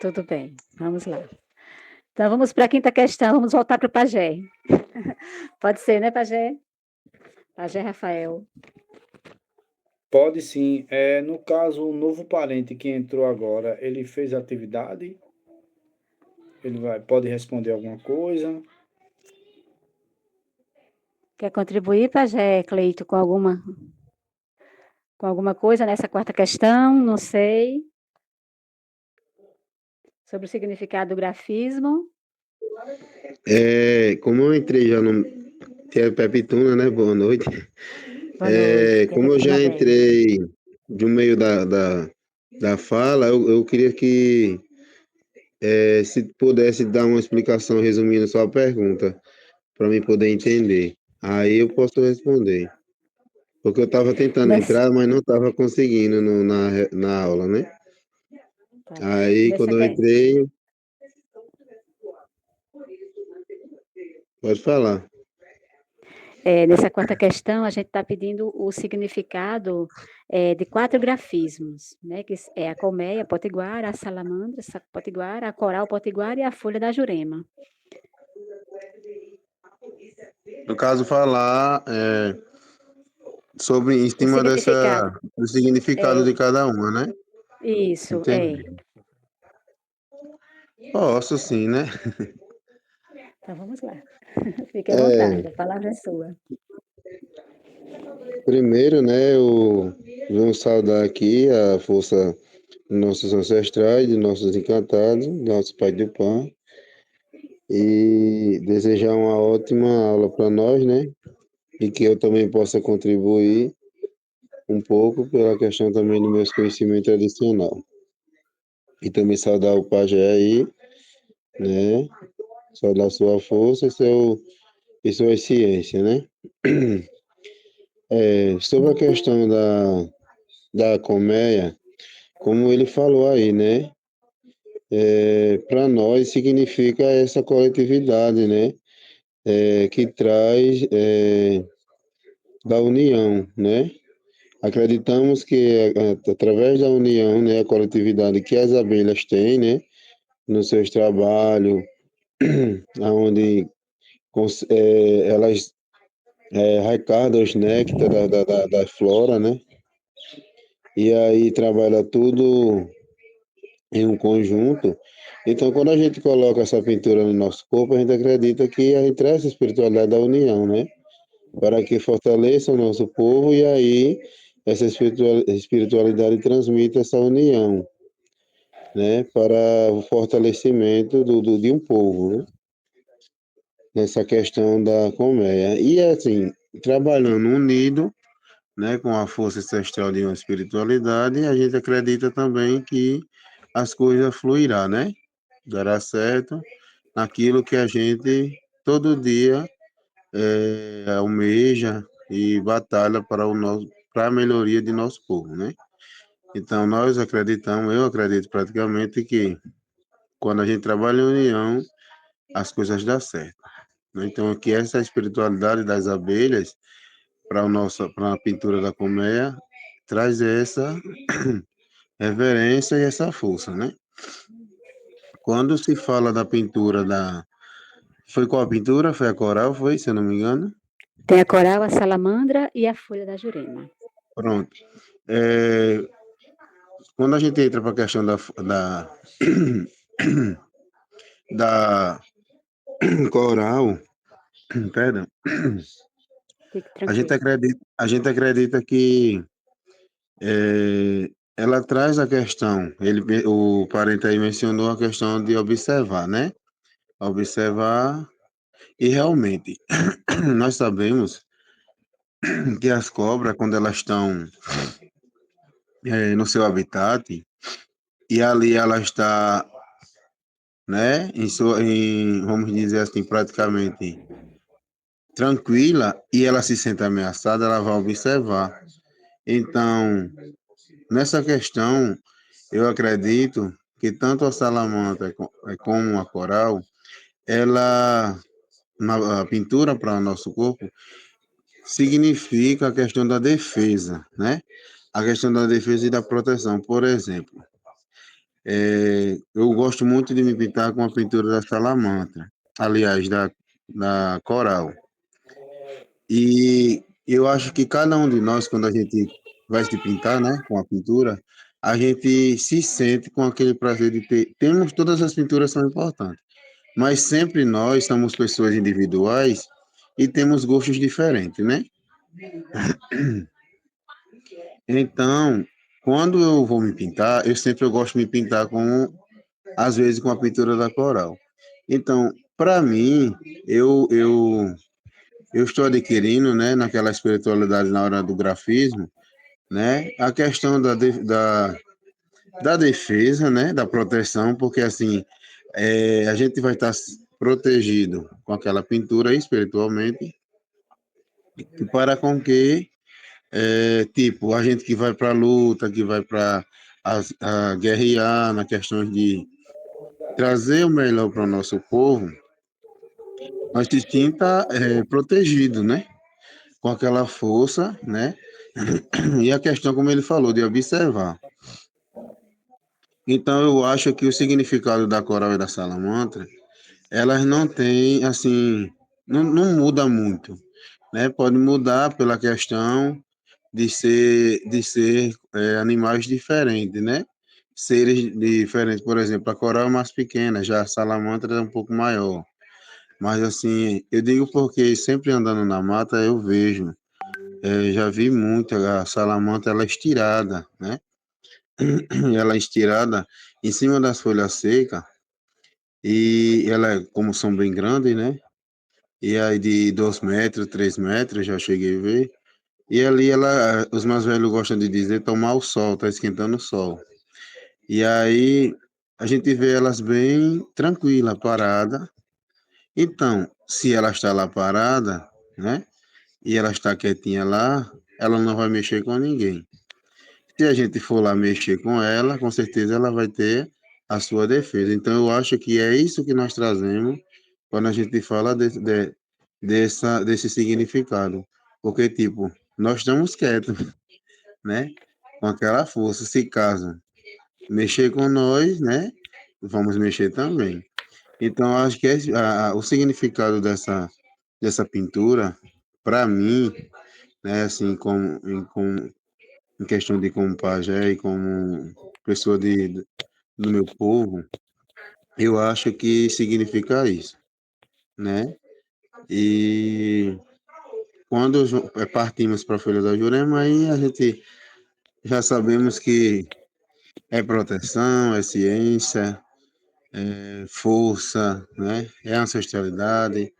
Tudo bem, vamos lá. Então, vamos para a quinta questão, vamos voltar para o Pajé. Pode ser, né, Pajé? Pajé Rafael. Pode sim. No caso, o novo parente que entrou agora, ele fez atividade? Pode responder alguma coisa? Quer contribuir, Pajé, Cleito, com alguma coisa nessa quarta questão? Não sei. Sobre o significado do grafismo. Como eu entrei já no. Tia Pepituna, né? Boa noite. Boa noite. Como eu já entrei de um meio da fala, eu queria que se pudesse dar uma explicação resumindo só a pergunta, para mim poder entender. Aí eu posso responder. Porque eu estava tentando entrar, mas não estava conseguindo na aula, né? Tá. Aí quando eu entrei. Pode falar. Nessa quarta questão, a gente está pedindo o significado de 4 grafismos, né? Que é a colmeia, a potiguara, a salamandra, a potiguara, a coral potiguara e a folha da jurema. No caso, falar sobre em cima do significado de cada uma, né? Isso, Entendi. Posso sim, né? Então vamos lá. Fique à vontade, a palavra é sua. Primeiro, né, vamos saudar aqui a força dos nossos ancestrais, de nossos encantados, nosso Pai do Pão, e desejar uma ótima aula para nós, né? E que eu também possa contribuir um pouco pela questão também do meus conhecimentos adicional. E também saudar o Pajé aí, né? Saudar sua força e sua ciência, né? Sobre a questão da colmeia, como ele falou aí, né? Para nós significa essa coletividade, né? Que traz da união, né? Acreditamos que através da união, né, a coletividade que as abelhas têm, né, nos seus trabalhos, onde elas arrecadam os néctar da flora, né? E aí trabalha tudo em um conjunto. Então, quando a gente coloca essa pintura no nosso corpo, a gente acredita que a gente traz essa espiritualidade da união, né? Para que fortaleça o nosso povo e aí essa espiritualidade transmite essa união, né? Para o fortalecimento de um povo, né? Nessa questão da colmeia. E assim, trabalhando unido, né, com a força ancestral de uma espiritualidade, a gente acredita também que as coisas fluirá, né? Dará certo naquilo que a gente todo dia almeja e batalha para a melhoria de nosso povo, né? Então nós acreditamos, eu acredito praticamente que quando a gente trabalha em união, as coisas dão certo, né? Então aqui essa espiritualidade das abelhas para a pintura da colmeia traz essa reverência e essa força, né? Quando se fala da pintura foi qual a pintura? Foi a coral, foi, se eu não me engano? Tem a coral, a salamandra e a folha da jurema. Pronto. Quando a gente entra para a questão da coral, perdão, Fique a gente tranquilo. acredita que ela traz a questão, o parente aí mencionou a questão de observar, né? Observar e realmente nós sabemos que as cobras, quando elas estão no seu habitat, e ali ela está, né, vamos dizer assim, praticamente tranquila, e ela se sente ameaçada, ela vai observar. Então, nessa questão, eu acredito que tanto a salamandra como a coral, ela, na pintura para o nosso corpo, significa a questão da defesa, né? A questão da defesa e da proteção. Por exemplo, eu gosto muito de me pintar com a pintura da salamandra, aliás, da coral. E eu acho que cada um de nós, quando a gente vai se pintar, né, com a pintura, a gente se sente com aquele prazer de ter. Temos todas as pinturas são importantes, mas sempre nós somos pessoas individuais e temos gostos diferentes, né? Então, quando eu vou me pintar, eu gosto de me pintar com, às vezes, com a pintura da Coral. Então, para mim, eu, eu, eu estou adquirindo, né, naquela espiritualidade na hora do grafismo, né, a questão da defesa, né, da proteção, porque assim, a gente vai estar protegido com aquela pintura espiritualmente, para com que, tipo, a gente que vai para a luta, que vai para a guerrear na questão de trazer o melhor para o nosso povo, nós se sinta protegido, né, com aquela força, né, e a questão, como ele falou, de observar. Então, eu acho que o significado da coral e da salamandra, elas não têm, assim, não muda muito, né? Pode mudar pela questão de ser animais diferentes, né? Seres diferentes, por exemplo, a coral é mais pequena, já a salamandra é um pouco maior. Mas, assim, eu digo porque sempre andando na mata eu vejo, já vi muito a salamandra, ela é estirada, né? Ela é estirada em cima das folhas secas, e ela, como são bem grandes, né? E aí de 2 metros, 3 metros, já cheguei a ver. E ali ela, os mais velhos gostam de dizer tomar o sol, tá esquentando o sol. E aí a gente vê elas bem tranquila, parada. Então, se ela está lá parada, né? E ela está quietinha lá, ela não vai mexer com ninguém. Se a gente for lá mexer com ela, com certeza ela vai ter a sua defesa. Então, eu acho que é isso que nós trazemos quando a gente fala desse significado. Porque, tipo, nós estamos quietos, né? Com aquela força. Se caso mexer com nós, né? Vamos mexer também. Então, acho que o significado dessa pintura, para mim, né, assim, em questão de como pajé e como pessoa do meu povo, eu acho que significa isso, né? E quando partimos para a Folha da Jurema, aí a gente já sabemos que é proteção, é ciência, é força, né? É ancestralidade,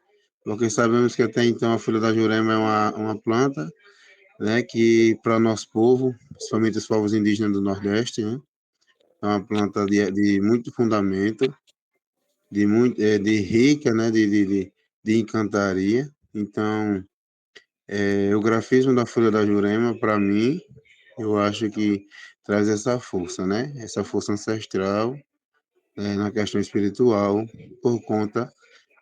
porque sabemos que até então a Folha da Jurema é uma planta, né, que para o nosso povo, principalmente os povos indígenas do Nordeste, né, é uma planta de muito fundamento, de rica, né, de encantaria. Então, o grafismo da folha da jurema, para mim, eu acho que traz essa força, né? Essa força ancestral, na questão espiritual, por conta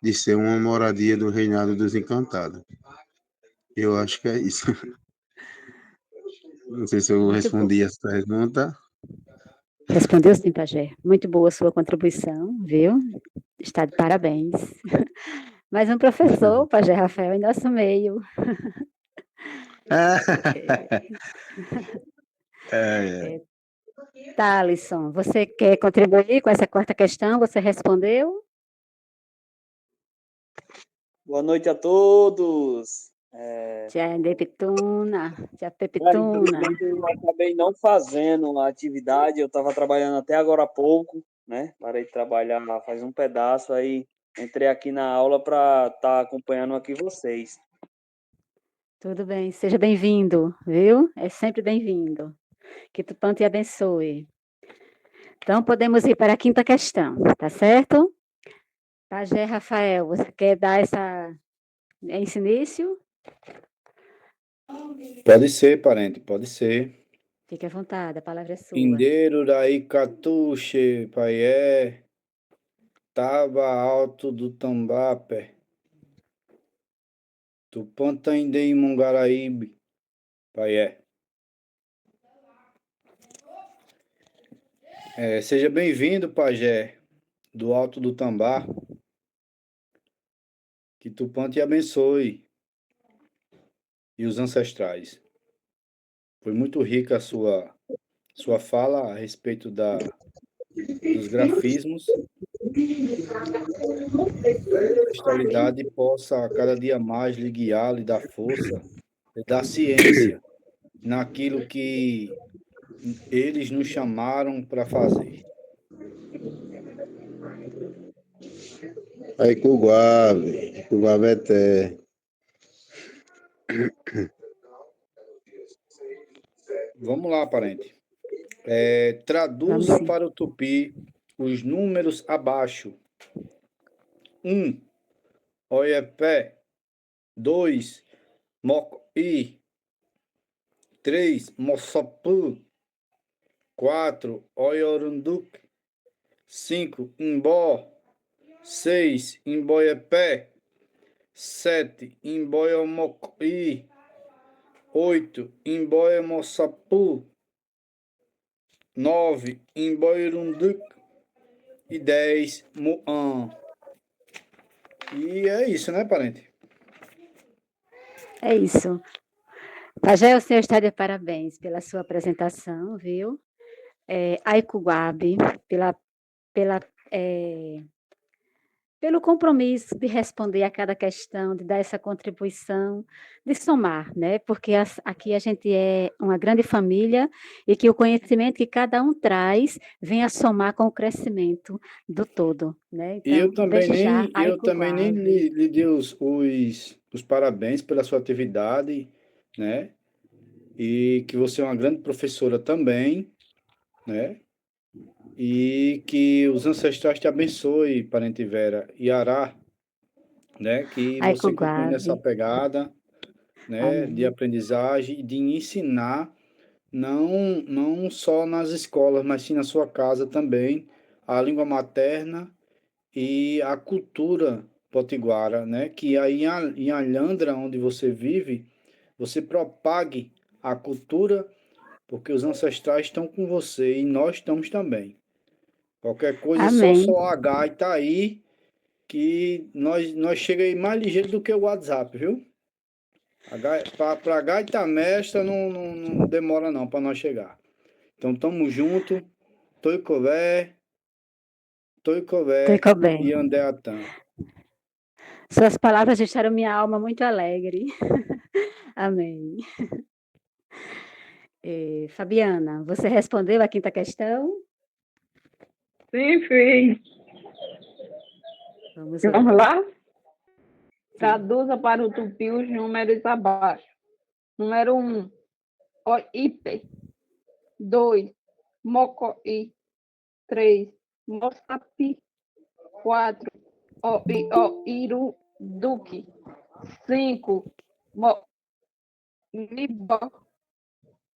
de ser uma moradia do reinado dos encantados. Eu acho que é isso. Não sei se eu Muito bom. respondi essa pergunta. Respondeu sim, Pajé. Muito boa a sua contribuição, viu? Está de parabéns. Mais um professor, Pajé Rafael, em nosso meio. É, Tá, Alisson, você quer contribuir com essa quarta questão? Você respondeu? Boa noite a todos. Tia Depituna, tia Pepituna. Infelizmente, eu acabei não fazendo a atividade, eu estava trabalhando até agora há pouco, né? Parei de trabalhar faz um pedaço, aí entrei aqui na aula para estar acompanhando aqui vocês. Tudo bem, seja bem-vindo, viu? É sempre bem-vindo. Que Tupã te abençoe. Então, podemos ir para a quinta questão, tá certo? Pajé Rafael, você quer dar esse início? Pode ser, parente, pode ser. Fique à vontade, a palavra é sua. Indeiro daí catuche, paié, tava alto do Tambapé, Tupantã em Mongaraíbe, paié. Seja bem-vindo, pajé, do alto do Tambá. Que Tupã te abençoe e os ancestrais. Foi muito rica a sua fala a respeito dos grafismos, que a ancestralidade possa cada dia mais lhe guiar, lhe dar força, lhe dar ciência naquilo que eles nos chamaram para fazer. Aí com o Guaveté. Vamos lá, parente. Vamos Traduza sim. para o tupi os números abaixo. 1, Oiepé. 2, Mocoí. 3, Moçopu. 4, Oiorunduc. 5, Imbó. 6, Imboiepé. 7, Imboiomocoí. 8, Imboiemoçapu. 9, Imboirunduc. E 10, Muan. E é isso, né, parente? É isso. Pajé, o senhor está de parabéns pela sua apresentação, viu? Aikuguabe, pela, pelo compromisso de responder a cada questão, de dar essa contribuição, de somar, né? Porque aqui a gente é uma grande família e que o conhecimento que cada um traz vem a somar com o crescimento do todo, né? E Então, desde já, eu também nem Aikuguabe. lhe dei os parabéns pela sua atividade, né? E que você é uma grande professora também, né? E que os ancestrais te abençoe, parente Vera, e Ará, né? Que você continue nessa Aikuguabe. pegada, né? De Amém. aprendizagem e de ensinar, não só nas escolas, mas sim na sua casa também, a língua materna e a cultura potiguara, né? Que aí em Alhandra, onde você vive, você propague a cultura, porque os ancestrais estão com você e nós estamos também. Qualquer coisa, Amém. só a H e tá aí, que nós chega aí mais ligeiro do que o WhatsApp, viu? Para gaita mestra não demora não para nós chegar. Então tamo junto, Toicové, Toicové Ficou bem. e Andeatã. Suas palavras deixaram minha alma muito alegre. Amém. Fabiana, você respondeu a quinta questão? Sim, fiz. Vamos Vamos lá. lá? Traduza para o tupi os números abaixo. Número 1, Oipe. 2, Mocoí. 3, Moçapi. 4, Oiruduque. 5, Mibó.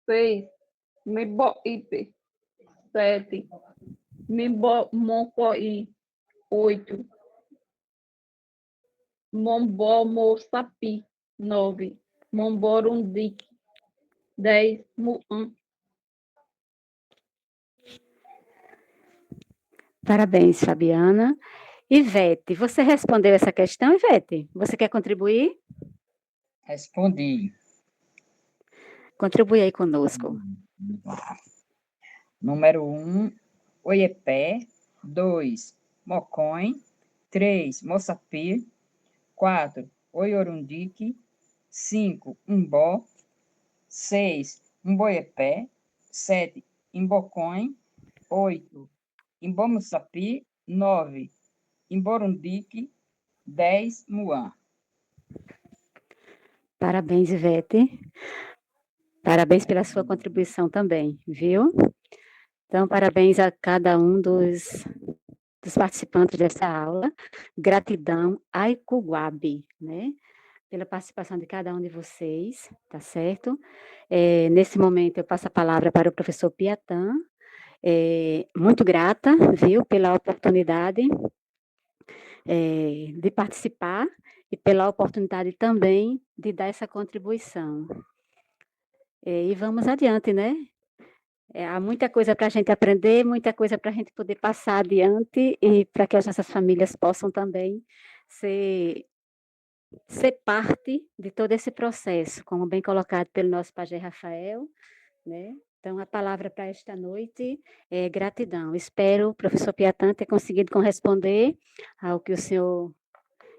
6, Miboipe. 7, Mibomocoí. 8, Mombomoçapi. 9, Momborundique. 10, Muan. Parabéns, Fabiana. Ivete, você respondeu essa questão, Ivete? Você quer contribuir? Respondi. Contribui aí conosco. Número 1, Oiepé. 2, Mocõe. 3, Moçapi. 4, Oiorundique. 5, Umbó. 6, Umboiepé. 7, Imbocõe. 8, Imbomussapi. 9, Imborundique. 10, Muã. Parabéns, Ivete. Parabéns pela sua contribuição também, viu? Então, parabéns a cada um dos participantes dessa aula. Gratidão, Aikuguabe, né? Pela participação de cada um de vocês, tá certo? Nesse momento, eu passo a palavra para o professor Piatã. Muito grata, viu, pela oportunidade de participar e pela oportunidade também de dar essa contribuição. E vamos adiante, né? Há muita coisa para a gente aprender, muita coisa para a gente poder passar adiante e para que as nossas famílias possam também ser ser parte de todo esse processo, como bem colocado pelo nosso pajé Rafael, né? Então, a palavra para esta noite é gratidão. Espero, professor Piatã, ter conseguido corresponder ao que o senhor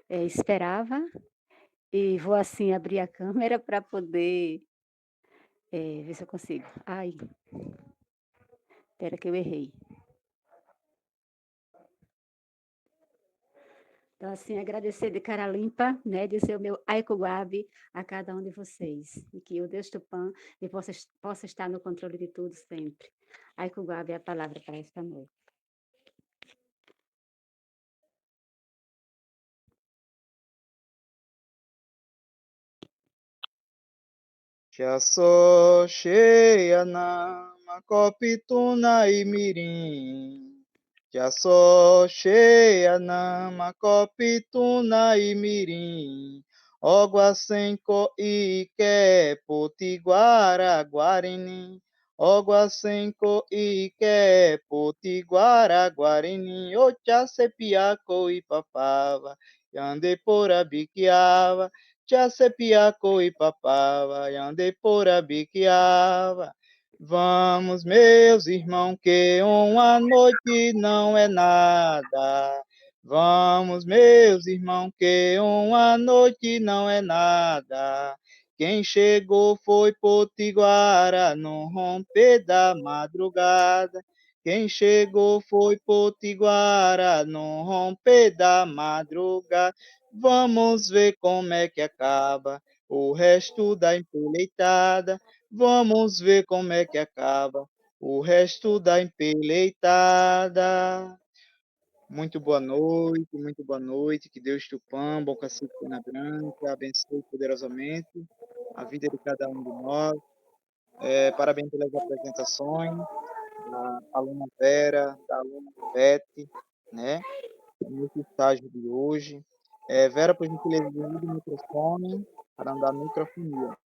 esperava. E vou, assim, abrir a câmera para poder ver se eu consigo. Ai, espera que eu errei. Então, assim, agradecer de cara limpa, né, dizer o meu Aikuguabe a cada um de vocês. E que o Deus Tupã possa estar no controle de tudo sempre. Aikuguabe é a palavra para esta noite. Já sou cheia nama, copituna e mirim. Já sou cheia nama, copituna e mirim. Ogua senco ike, potiguara, guarini. Ogua senco ike, potiguara, guarini. Ocha sepiaco e papava, yande por abiquiava. Jacepiaco e papava, ande por abiquiava. Vamos, meus irmãos, que uma noite não é nada. Vamos, meus irmãos, que uma noite não é nada. Quem chegou foi Potiguara no romper da madrugada. Quem chegou foi Potiguara no romper da madrugada. Vamos ver como é que acaba o resto da empeleitada. Vamos ver como é que acaba o resto da empeleitada. Muito boa noite, muito boa noite. Que Deus Tupã, Bom Cacique Pena Branca, abençoe poderosamente a vida de cada um de nós. Parabéns pelas apresentações da aluna Vera, da aluna Beth, né? Nesse estágio de hoje. Vera, por gentileza, desligue o microfone para não dar microfonia.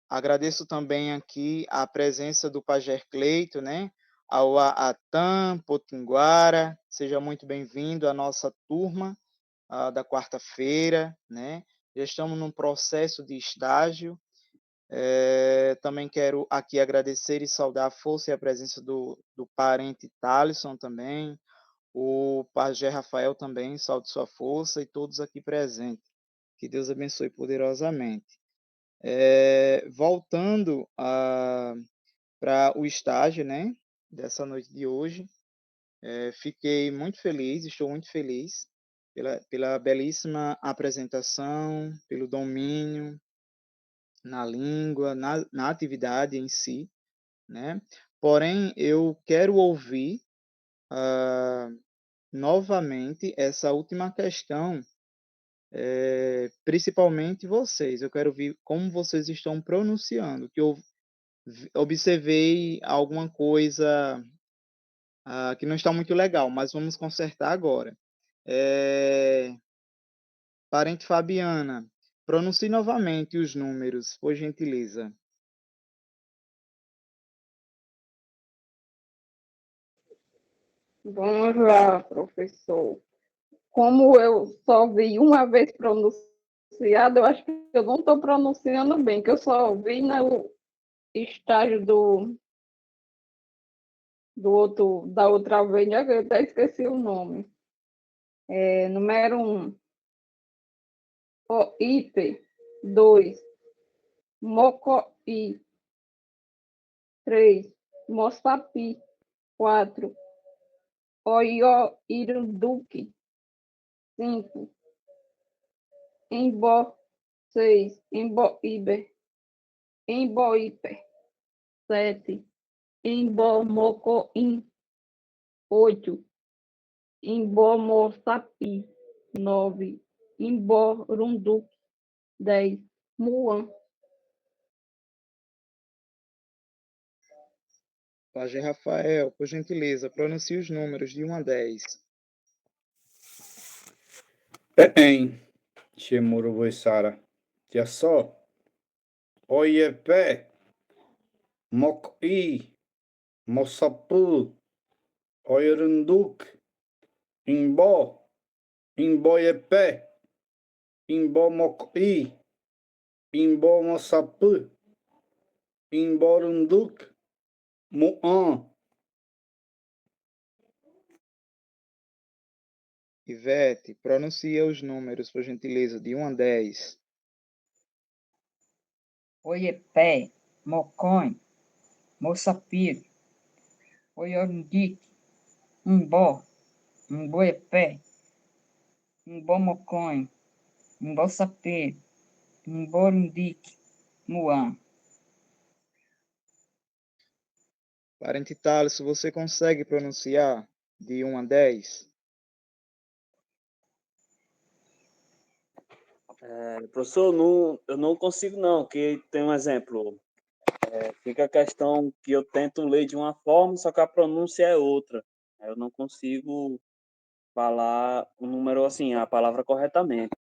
Agradeço também aqui a presença do Pajé Cleito, né? Ao Atan Potinguara, seja muito bem-vindo à nossa turma da quarta-feira, né? Já estamos num processo de estágio. Também quero aqui agradecer e saudar a força e a presença do parente Thalisson também, o Pajé Rafael também, saúde sua força e todos aqui presentes. Que Deus abençoe poderosamente. Voltando para o estágio, né, dessa noite de hoje, fiquei muito feliz, estou muito feliz pela belíssima apresentação, pelo domínio na língua, na atividade em si, né? Porém, eu quero ouvir novamente essa última questão, principalmente vocês. Eu quero ver como vocês estão pronunciando, que eu observei alguma coisa que não está muito legal, mas vamos consertar agora. Parente Fabiana, pronuncie novamente os números, por gentileza. Vamos lá, professor. Como eu só vi uma vez pronunciado, eu acho que eu não estou pronunciando bem, que eu só vi no estágio da outra vez, né, que eu até esqueci o nome. Número 1, Oite. 2, Mocoí. 3, Moçapi. 4, Oioiruduque. 5, Embó. 6, Emboíbe. Emboípe. 7, Embomocoim. 8, Embomoçapi. 9, Emborunduque. 10, Muan. Pajé Rafael, por gentileza, pronuncie os números de 1 a 10. Shemuro Voisara. Já só. Oiepé. Mocoí. Moçapu. Oirunduque. Imbó. Imboiepé, Imbomocoí, Imbomoçapu, Imborunduc, Muã. Ivete, pronuncia os números, por gentileza, de 1 a 10. Oiepé, Mocõe, Moçapiro, Oiorundique, Imbó, Imboiepé, Imbomoconho, Imboçapiro, Imborundique, Muã. Parente Thales, você consegue pronunciar de 1 a 10? Professor, eu não consigo não, que tem um exemplo. Fica a questão que eu tento ler de uma forma, só que a pronúncia é outra. Eu não consigo falar o número assim, a palavra corretamente.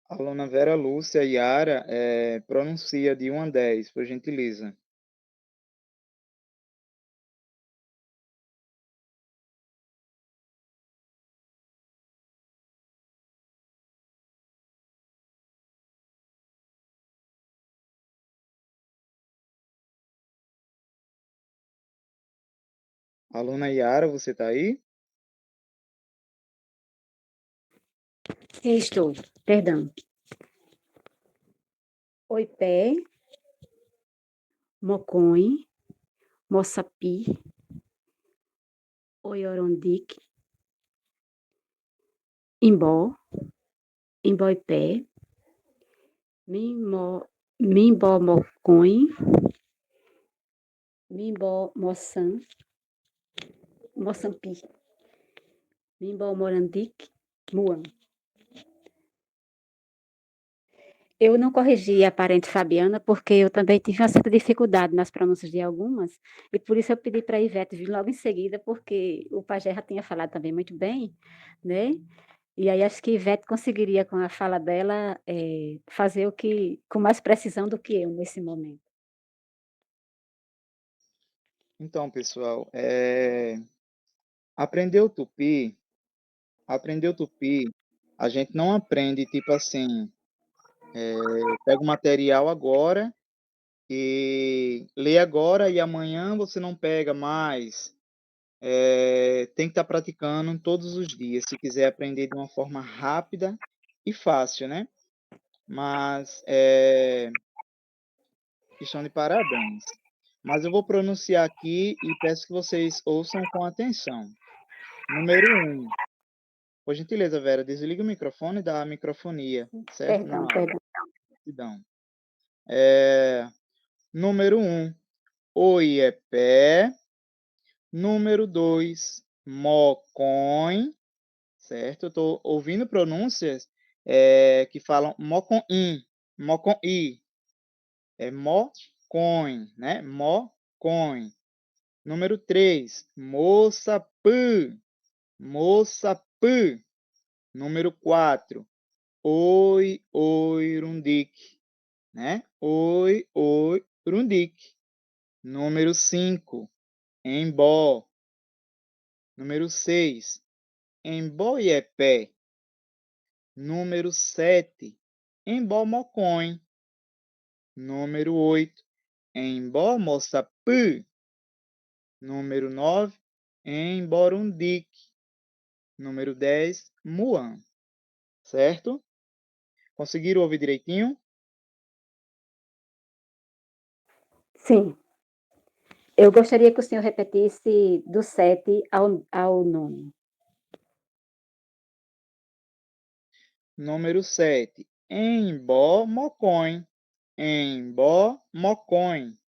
Aluna Vera Lúcia Yara, pronuncia de 1 a 10, por gentileza. Aluna Yara, você está aí? Sim, estou. Perdão. Oipé, Moconhe, Moçapi, Oiorondique, Imbó, Imboipé, Mimbó Moconhe, Mimbó Moçã, Moçampi, Mimbó Morandique, Muã. Eu não corrigi a parente Fabiana, porque eu também tive uma certa dificuldade nas pronúncias de algumas, e por isso eu pedi para a Ivete vir logo em seguida, porque o Pajé já tinha falado também muito bem, né? E aí acho que Ivete conseguiria, com a fala dela, fazer o que com mais precisão do que eu nesse momento. Então, pessoal, aprender o tupi, a gente não aprende tipo assim, pega o material agora e lê agora e amanhã você não pega mais. Tem que estar praticando todos os dias, se quiser aprender de uma forma rápida e fácil, né? Mas estão de parabéns. Mas eu vou pronunciar aqui e peço que vocês ouçam com atenção. Número 1. Por gentileza, Vera, desliga o microfone da microfonia, certo? Perdão, Na perdão. aptidão. Número 1, oi é pé. Número 2, mocõe, certo? Eu estou ouvindo pronúncias que falam mocoim, mocoí. É mocoin, né? Mocoin. Número 3, moçapã, moçapã. Número 4, oi, oirundique, né? Oi, oirundique. Número 5, embó. Número 6, emboiepé. Número 7, embomocõe. Número 8, embomoçapã. Número 9, emborundique. Número 10, muã. Certo? Conseguiram ouvir direitinho? Sim. Eu gostaria que o senhor repetisse do 7 ao 9. Número 7, embomocõe. Embomocõe.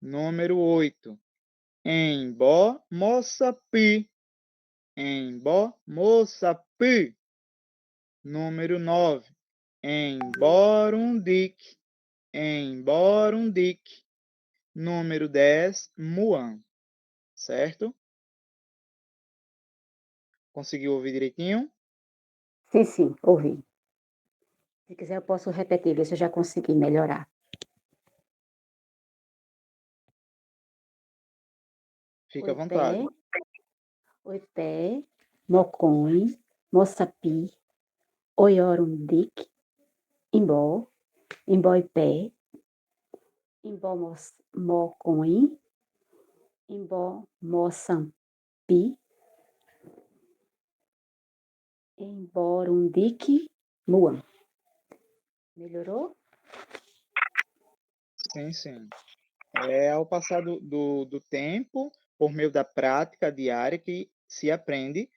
Número 8, embomoçapi. Embomoçapi. Número 9, emborundique. Emborundique. Número 10, muã. Certo? Conseguiu ouvir direitinho? Sim, sim, ouvi. Se quiser, eu posso repetir, ver se eu já consegui melhorar. Fica à Oipé, vontade. Oité, Mocõe, Moçapi, Oiorundique, Imbó, Imboipé, Imbó Mocõe, Imbó Moçampi, Emborundique, Muan. Melhorou? Sim, sim. Ao passar do tempo, por meio da prática diária, que se aprende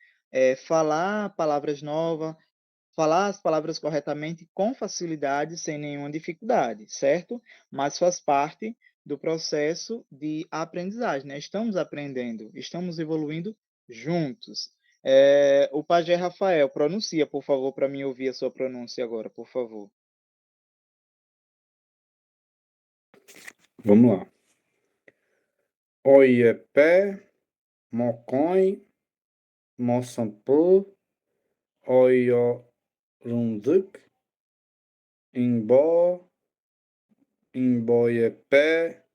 falar palavras novas, falar as palavras corretamente com facilidade, sem nenhuma dificuldade, certo? Mas faz parte do processo de aprendizagem, né? Estamos aprendendo, estamos evoluindo juntos. O Pajé Rafael, pronuncia, por favor, para mim ouvir a sua pronúncia agora, por favor. Vamos lá. Oiepé, Mocõe, Moçampu, Oiorunduc, Imbó, Imboiepé,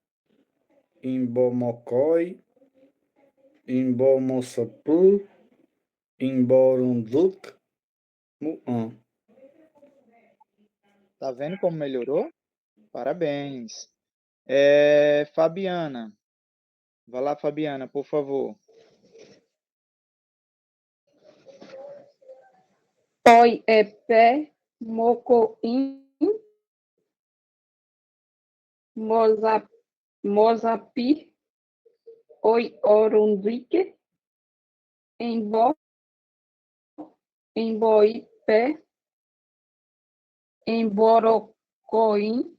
Imbomocói, Imbomoçapu, Imborunduc, Muan. Tá vendo como melhorou? Parabéns. Fabiana. Vai lá, Fabiana, por favor. Oiepé, Mocoim, Mozapi, Oiorundique, Embó, Emboipé, Emborocoim,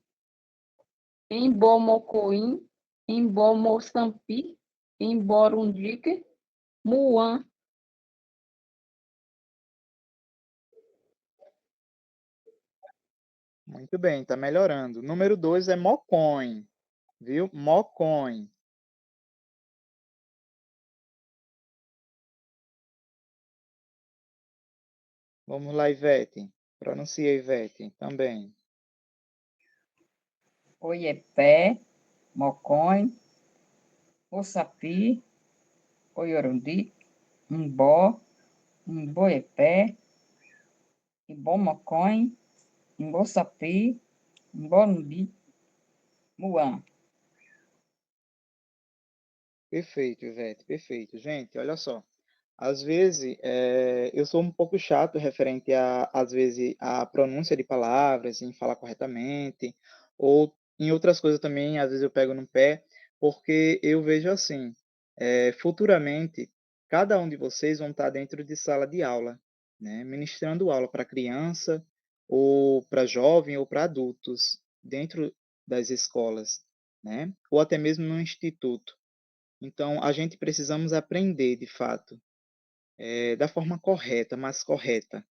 Embomocoim, Embomoçampi, Emborundique, Muan. Muito bem, tá melhorando. Número 2 é Mocõe, viu? Mocõe. Vamos lá, Ivete. Pronuncia, Ivete, também. Oiepé, Mocõe, Moçapi, Oiorundi, Imbó, Imboepé, Imbomocõe, Imboçapi, Imborundi, Muan. Perfeito, Ivete, perfeito. Gente, olha só. Às vezes, eu sou um pouco chato referente às vezes, a pronúncia de palavras, em falar corretamente, ou em outras coisas também, às vezes eu pego no pé, porque eu vejo assim, futuramente, cada um de vocês vão estar dentro de sala de aula, né, ministrando aula para criança, ou para jovem, ou para adultos, dentro das escolas, né, ou até mesmo no instituto. Então, a gente precisamos aprender, de fato, da forma correta, mais correta,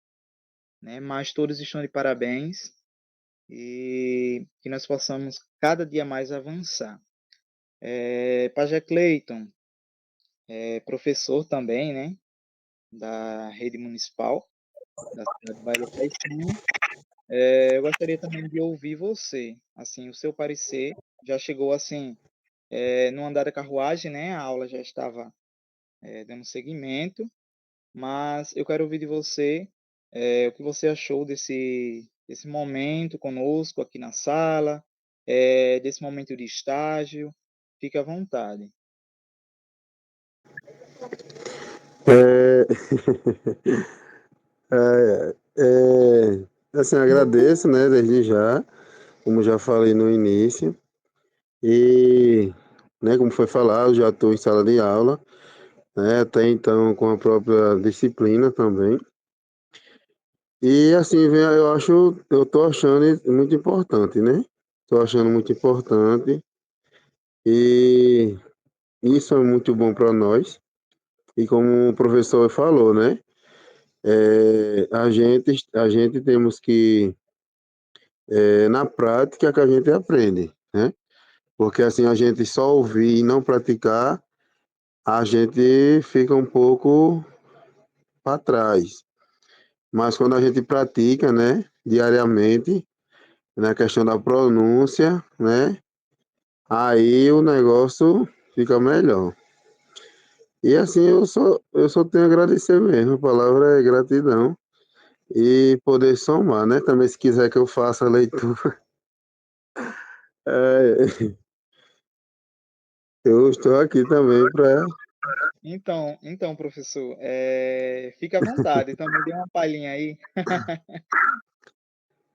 né? Mas todos estão de parabéns e que nós possamos cada dia mais avançar. Pajé Cleiton, professor também, né? Da rede municipal da cidade de Bahia do Caixinha. Eu gostaria também de ouvir você, assim, o seu parecer. Já chegou assim, no andar da carruagem, né? A aula já estava dando seguimento. Mas eu quero ouvir de você o que você achou desse momento conosco aqui na sala, desse momento de estágio. Fique à vontade. É, assim, agradeço, né, desde já, como já falei no início, e, né, como foi falado, já estou em sala de aula, né, até então com a própria disciplina também. E assim, eu tô achando muito importante, né? Tô achando muito importante e isso é muito bom para nós. E como o professor falou, né? A gente temos que, na prática, que a gente aprende, né? Porque assim, a gente só ouvir e não praticar, a gente fica um pouco para trás. Mas quando a gente pratica, né, diariamente, na questão da pronúncia, né, aí o negócio fica melhor. E assim eu só tenho a agradecer mesmo. A palavra é gratidão. E poder somar, né? Também se quiser que eu faça a leitura, é, eu estou aqui também para Então, professor, fica à vontade, também dê uma palhinha aí.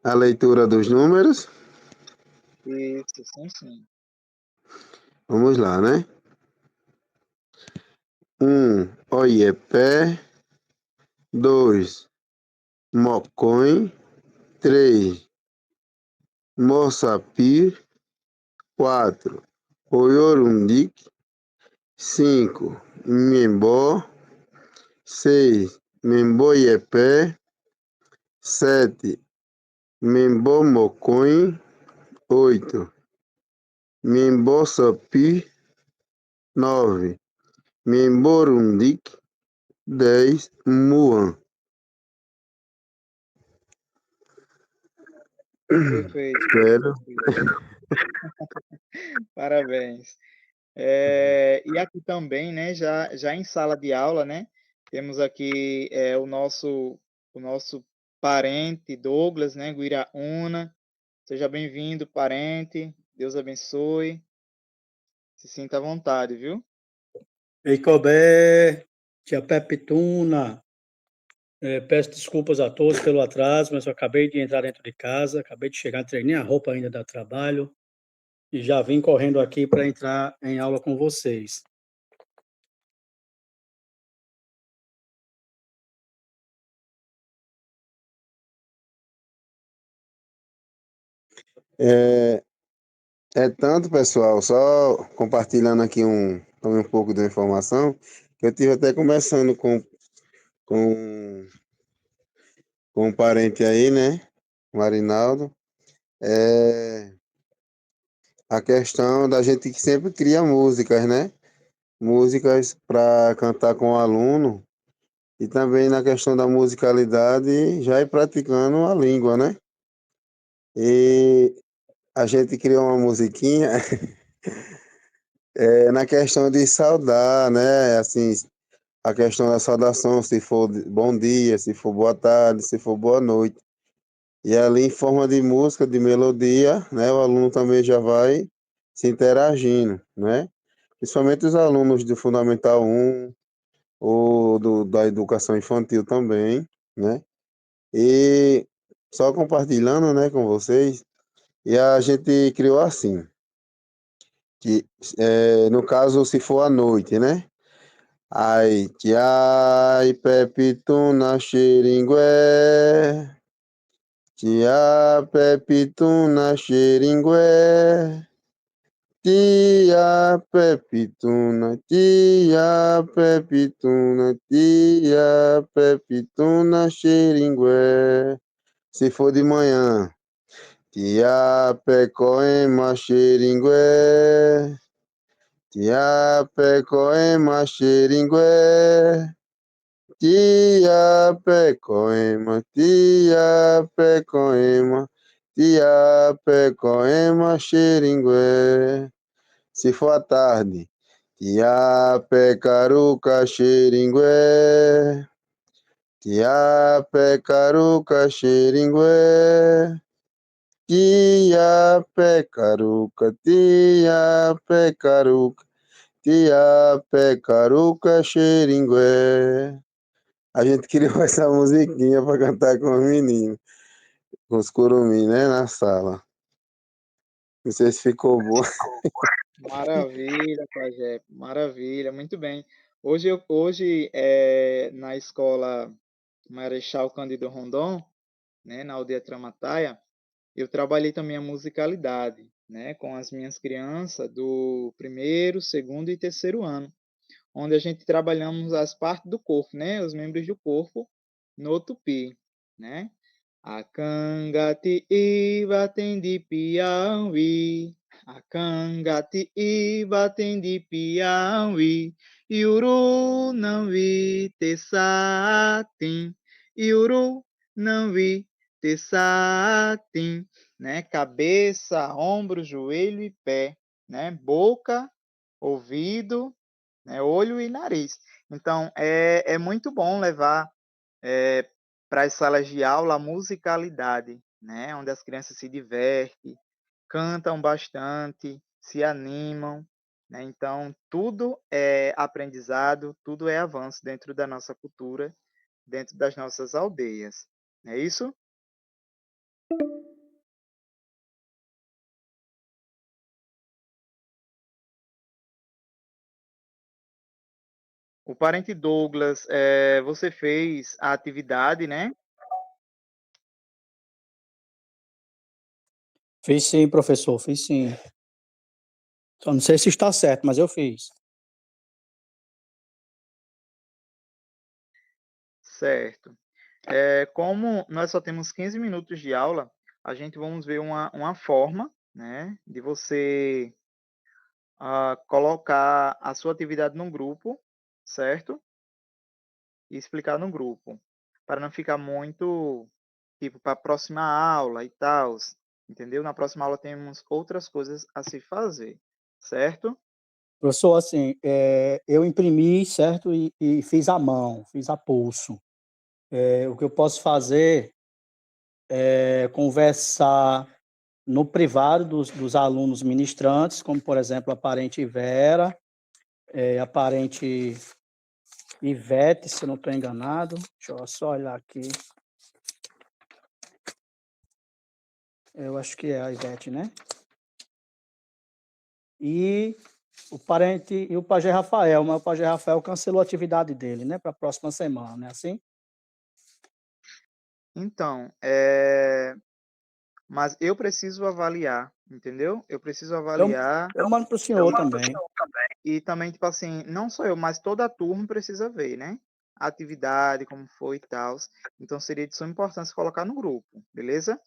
a leitura dos números. Isso, sim, sim. Vamos lá, né? 1, Oiepé. 2, Mocões. 3, Moçapir. 4, Oiorundique. 5, Mimbó. 6, Memboiepé. 7, Membomocoin. 8, Memboçapi. 9, Memborundique. 10, Muan. Perfeito, Espero. perfeito. Parabéns. E aqui também, né, já em sala de aula, né, temos aqui o nosso parente Douglas, né, Guiraúna. Seja bem-vindo, parente. Deus abençoe. Se sinta à vontade, viu? Ei, Colbert, tia Pepituna, peço desculpas a todos pelo atraso, mas eu acabei de entrar dentro de casa, acabei de chegar, treinei a roupa ainda da trabalho e já vim correndo aqui para entrar em aula com vocês. É, é tanto, pessoal, só compartilhando aqui também um pouco da informação, que eu tive até conversando com, com um parente aí, né, Marinaldo, é, a questão da gente que sempre cria músicas, né, músicas para cantar com o aluno, e também na questão da musicalidade, já ir praticando a língua, né, e a gente criou uma musiquinha na questão de saudar, né, assim, a questão da saudação, se for bom dia, se for boa tarde, se for boa noite. E ali em forma de música, de melodia, né, o aluno também já vai se interagindo, né? Principalmente os alunos do Fundamental 1 ou da educação infantil também, né? E só compartilhando, né, com vocês, e a gente criou assim, que no caso, se for à noite, né? Ai, tiai, pepituna, xeringué. Tia, pepituna, xeringué. Tia, pepituna, xeringué. Se for de manhã, tia, pecoema, xeringué. Tia, pecoema, xeringué. Tia Pecoema, xeringué. Se for à tarde, tia Pecaruca, xeringué. Tia Pecaruca, xeringué. Tia Pecaruca, tia Pecaruca, xeringué. A gente criou essa musiquinha para cantar com os meninos, com os curumim, né, na sala. Não sei se ficou bom. Maravilha, Pajé, maravilha, muito bem. Hoje na escola Marechal Cândido Rondon, né, na aldeia Tramataia, eu trabalhei também a musicalidade, né, com as minhas crianças do primeiro, segundo e terceiro ano, onde a gente trabalhamos as partes do corpo, né, os membros do corpo no tupi, né? Acangati tem de Piauí, Acangati tem de Piauí, Iuru não vi te satim, Iuru não vi te satim, né? Cabeça, ombro, joelho e pé, né? Boca, ouvido né? Olho e nariz. Então, é muito bom levar para as salas de aula a musicalidade, né? Onde as crianças se divertem, cantam bastante, se animam, né? Então, tudo é aprendizado, tudo é avanço dentro da nossa cultura, dentro das nossas aldeias. Não é isso? O parente Douglas, você fez a atividade, né? Fiz sim, professor, fiz sim. Só não sei se está certo, mas eu fiz. Certo. Como nós só temos 15 minutos de aula, a gente vamos ver uma forma, né, de você colocar a sua atividade num grupo, certo? E explicar no grupo, para não ficar muito, tipo, para a próxima aula e tal, entendeu? Na próxima aula temos outras coisas a se fazer, certo? Professor, assim, eu imprimi, certo, e fiz à mão, fiz a pulso. O que eu posso fazer é conversar no privado dos alunos ministrantes, como, por exemplo, a parente Vera, a parente Ivete, se eu não estou enganado. Deixa eu só olhar aqui. Eu acho que é a Ivete, né? E o Pajé Rafael, mas o Pajé Rafael cancelou a atividade dele, né, para a próxima semana, né, assim? Então, mas eu preciso avaliar, entendeu? Eu preciso Eu, avaliar eu mando para o senhor também. e também, tipo assim, não só eu, mas toda a turma precisa ver, né? A atividade, como foi e tal. Então, seria de suma importância colocar no grupo, beleza?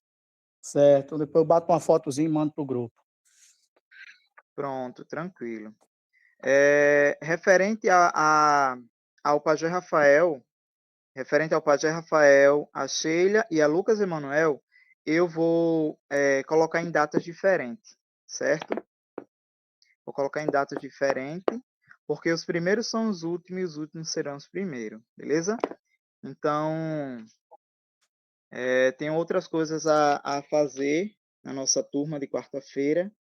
Certo, depois eu bato uma fotozinha e mando para o grupo. Pronto, tranquilo. Referente ao Pajé Rafael, a Sheila e a Lucas Emanuel, eu vou colocar em datas diferentes, certo? Vou colocar em datas diferentes, porque os primeiros são os últimos e os últimos serão os primeiros, beleza? Então, tem outras coisas a fazer na nossa turma de quarta-feira,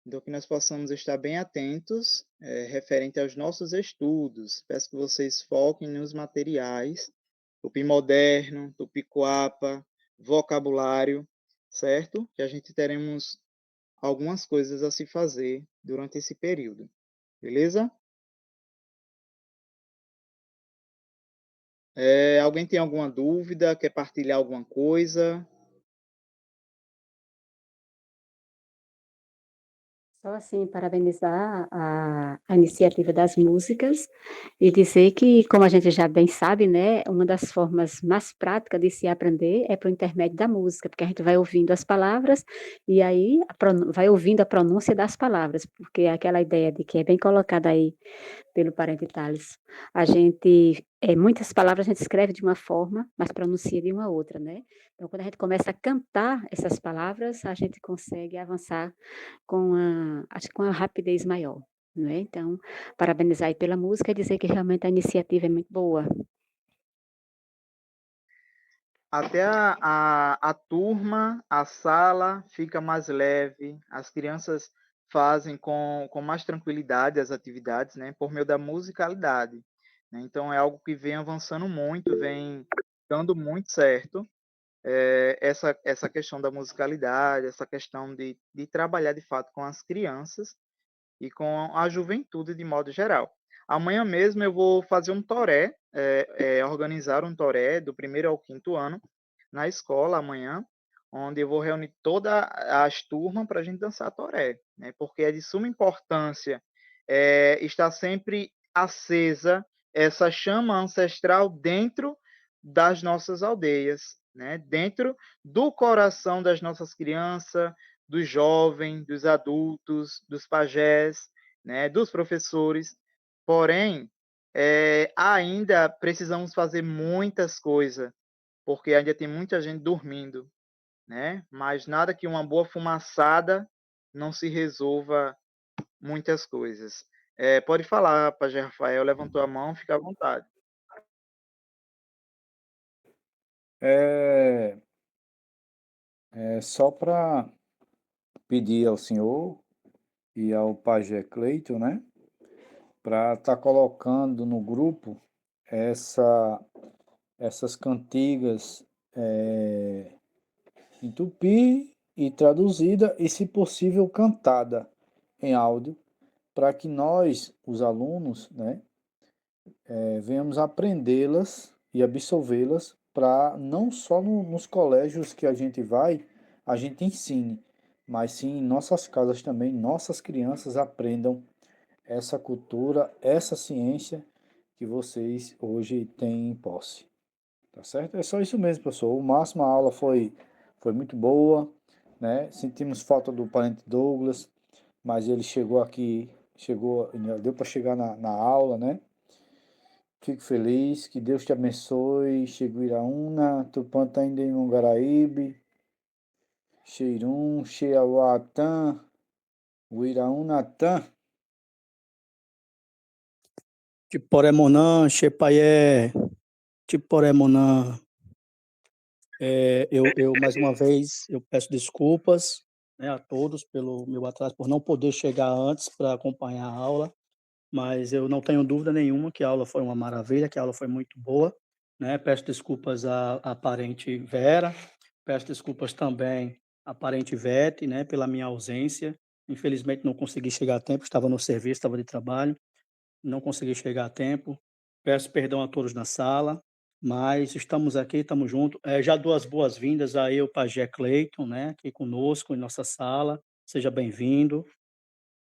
então que nós possamos estar bem atentos referente aos nossos estudos. Peço que vocês foquem nos materiais, Tupi Moderno, Tupi Coapa, vocabulário, certo? Que a gente teremos algumas coisas a se fazer durante esse período, beleza? Alguém tem alguma dúvida? Quer partilhar alguma coisa? Só assim, parabenizar a iniciativa das músicas e dizer que, como a gente já bem sabe, né, uma das formas mais práticas de se aprender é por intermédio da música, porque a gente vai ouvindo as palavras e aí vai ouvindo a pronúncia das palavras, porque é aquela ideia de que é bem colocada aí pelo parente Thales. A gente, muitas palavras a gente escreve de uma forma, mas pronuncia de uma outra, né? Então, quando a gente começa a cantar essas palavras, a gente consegue avançar acho que com a rapidez maior, não é? Então, parabenizar aí pela música e dizer que realmente a iniciativa é muito boa. Até a turma, a sala fica mais leve, as crianças fazem com mais tranquilidade as atividades, né, por meio da musicalidade, né? Então é algo que vem avançando muito, vem dando muito certo, essa questão da musicalidade, essa questão de trabalhar de fato com as crianças e com a juventude de modo geral. Amanhã mesmo eu vou fazer um toré, organizar um toré do primeiro ao quinto ano na escola amanhã, onde eu vou reunir todas as turmas para a gente dançar toré, né? Porque é de suma importância estar sempre acesa essa chama ancestral dentro das nossas aldeias, né? Dentro do coração das nossas crianças, dos jovens, dos adultos, dos pajés, né? Dos professores. Porém, ainda precisamos fazer muitas coisas, porque ainda tem muita gente dormindo, né? Mas nada que uma boa fumaçada não se resolva muitas coisas. Pode falar, Pajé Rafael levantou a mão, fica à vontade. É, é só para pedir ao senhor e ao Pajé Cleiton, né, para estar colocando no grupo essas cantigas em tupi e traduzida e, se possível, cantada em áudio, para que nós, os alunos, né, venhamos aprendê-las e absolvê-las para não só nos colégios que a gente vai, a gente ensine, mas sim em nossas casas também, nossas crianças aprendam essa cultura, essa ciência que vocês hoje têm em posse. Tá certo? É só isso mesmo, professor. O máximo a aula foi muito boa, né? Sentimos falta do parente Douglas, mas ele chegou aqui, deu para chegar na aula, né? Fico feliz, que Deus te abençoe, Cheguiraúna, Tupantã, Mongaraíbe, Xeirum, Xeauatã, Uiraúnatã. Tiporemonã, Xepaié, Tiporemonã. Eu mais uma vez, eu peço desculpas, né, a todos pelo meu atraso, por não poder chegar antes para acompanhar a aula, mas eu não tenho dúvida nenhuma que a aula foi uma maravilha, que a aula foi muito boa, né? Peço desculpas à parente Vera, peço desculpas também à parente Vete, né, pela minha ausência. Infelizmente não consegui chegar a tempo, estava no serviço, estava de trabalho, não consegui chegar a tempo. Peço perdão a todos na sala, mas estamos aqui, estamos juntos. Já dou as boas-vindas aí ao Pajé Cleiton, né, aqui conosco em nossa sala. Seja bem-vindo.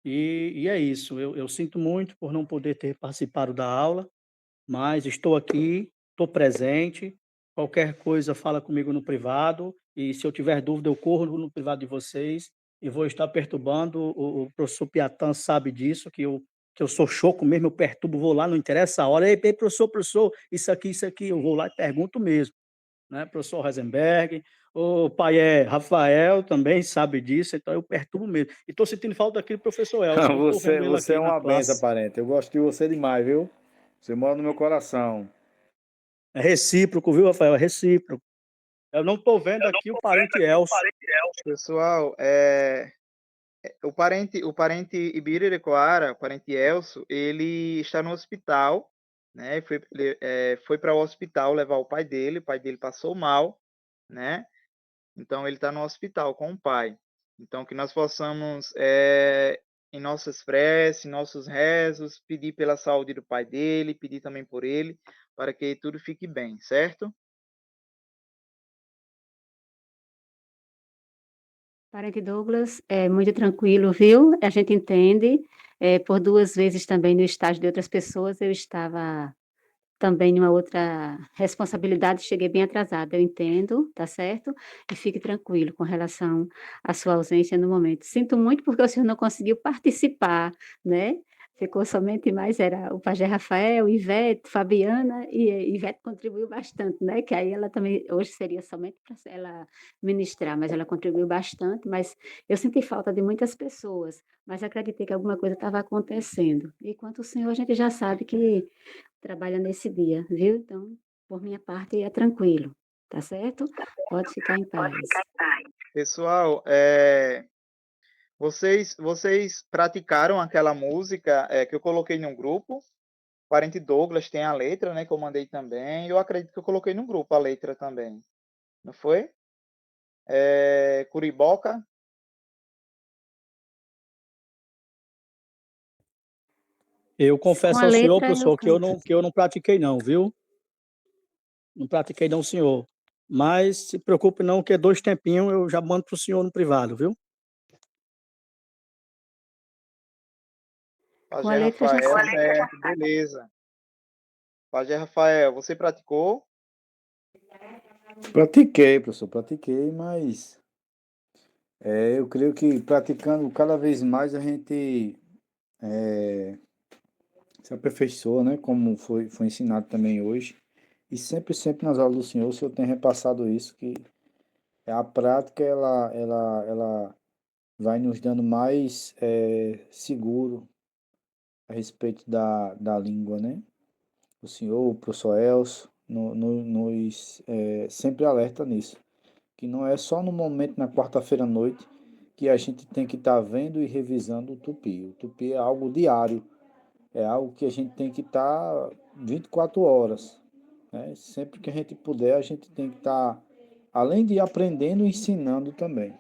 E é isso. Eu sinto muito por não poder ter participado da aula, mas estou aqui, estou presente. Qualquer coisa, fala comigo no privado. E se eu tiver dúvida, eu corro no privado de vocês e vou estar perturbando. O professor Piatan sabe disso, que eu sou choco mesmo, eu perturbo, vou lá, não interessa a hora. Ei, professor, isso aqui, eu vou lá e pergunto mesmo, né? Professor Heisenberg, o pai Rafael também sabe disso, então eu perturbo mesmo. E estou sentindo falta daquele professor Elcio, não estou Você, vendo ele você é aqui na uma benção, classe. parente. Eu gosto de você demais, viu? Você mora no meu coração. É recíproco, viu, Rafael? É recíproco. Eu não estou vendo aqui o parente Elcio. Pessoal, o parente Ibiriricoara, o parente Elso, ele está no hospital, né? Foi para o hospital levar o pai dele passou mal, né? Então ele está no hospital com o pai. Então que nós possamos, em nossas preces, em nossos rezos, pedir pela saúde do pai dele, pedir também por ele, para que tudo fique bem, certo? Parente Douglas, é muito tranquilo, viu? A gente entende. Por duas vezes também no estágio de outras pessoas, eu estava também numa outra responsabilidade, cheguei bem atrasada, eu entendo, tá certo? E fique tranquilo com relação à sua ausência no momento. Sinto muito porque o senhor não conseguiu participar, né? Ficou somente mais, era o Pajé Rafael, Ivete, Fabiana, e Ivete contribuiu bastante, né? Que aí ela também, hoje seria somente para ela ministrar, mas ela contribuiu bastante, mas eu senti falta de muitas pessoas, mas acreditei que alguma coisa estava acontecendo. E quanto o senhor, a gente já sabe que trabalha nesse dia, viu? Então, por minha parte, é tranquilo, tá certo? Pode ficar em paz. Pessoal, vocês praticaram aquela música que eu coloquei num grupo? O parente Douglas tem a letra, né? Que eu mandei também. Eu acredito que eu coloquei no grupo a letra também. Não foi? Curiboca. Eu Com confesso a ao senhor, letra eu professor, canto. que eu não pratiquei não, viu? Não pratiquei não, senhor. Mas se preocupe não, que 2 tempinhos eu já mando para o senhor no privado, viu? Com a Pajé letra já Rafael, sabe. certo, beleza. Pajé Rafael, você praticou? Pratiquei, professor, pratiquei, mas eu creio que praticando cada vez mais a gente se aperfeiçoa, né? Como foi ensinado também hoje. E sempre nas aulas do senhor, o senhor tem repassado isso, que a prática, ela vai nos dando mais seguro a respeito da língua, né? O senhor, o professor Elcio, nos sempre alerta nisso, que não é só no momento, na quarta-feira à noite, que a gente tem que estar vendo e revisando o tupi. O tupi é algo diário, é algo que a gente tem que estar 24 horas, né? Sempre que a gente puder, a gente tem que estar, além de aprendendo, ensinando também.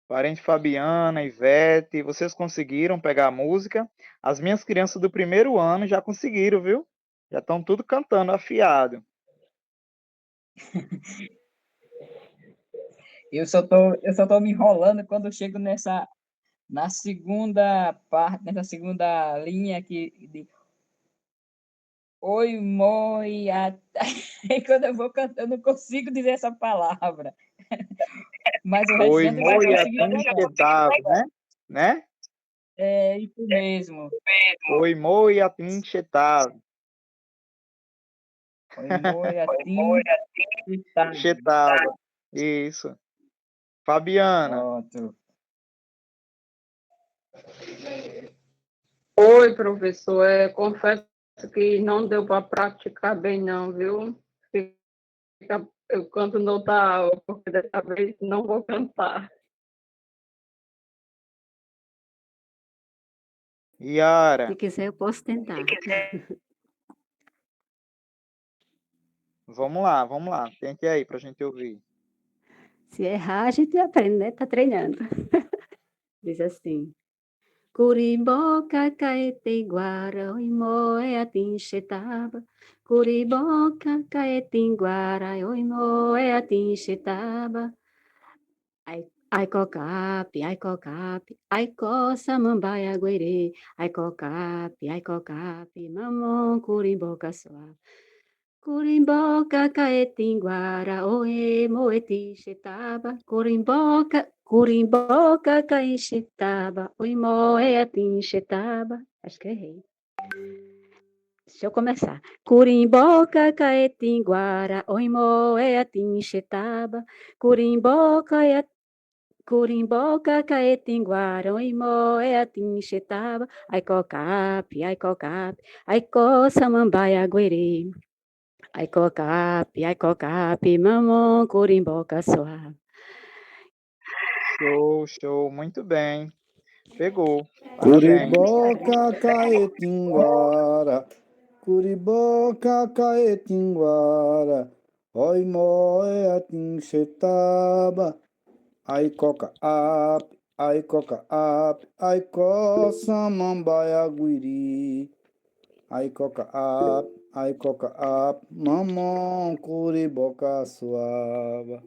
Parente Fabiana, Ivete, vocês conseguiram pegar a música? As minhas crianças do primeiro ano já conseguiram, viu? Já estão tudo cantando afiado. Eu só tô me enrolando quando eu chego na segunda parte, nessa segunda linha aqui de oi, moi, aí quando eu vou cantando, eu não consigo dizer essa palavra. Mas o Oi, restante eu já consegui moiatim, pegar. chetado, né? Né? É isso mesmo. Oi, moiatim, chetado. Oi, moi, atim, Chetado. Isso. Fabiana, Pronto. Oi, professor. Confesso que não deu para praticar bem, não, viu? Eu canto noutra aula, porque dessa vez não vou cantar. Yara, Se quiser, eu posso tentar. vamos lá. Tente aí pra gente ouvir. Se errar, a gente aprende, né? Tá treinando. Diz assim. Curiboca, caete, guara, oimoe, atinxetaba. Curiboca, caete, guara, oimoe, atinxetaba. Ai, cocape, ai, coça, mambaia, guerê. Ai, cocape, mamão, curimboca, suave. Curimboca, caetinguara, oe, moeti, xetaba, curimboca, caixetaba, oi, moetim, xetaba. Acho que errei. Deixa eu começar. Curimboca, caetinguara, oi, moetim, xetaba, Curimboca, caetinguara, oi, moetim, xetaba, ai, cocape, ai, coça, mambaia, guerê. Ai, cocape, mamão, curimboca, suave. Show, muito bem. Pegou. Parabéns. Curiboca, caetinguara, Curiboca, caetinguara, oi, moe, atinxetaba, ai, coca, ai, coça, mambaia, guiri, ai, coca, mamão, curiboca, suava.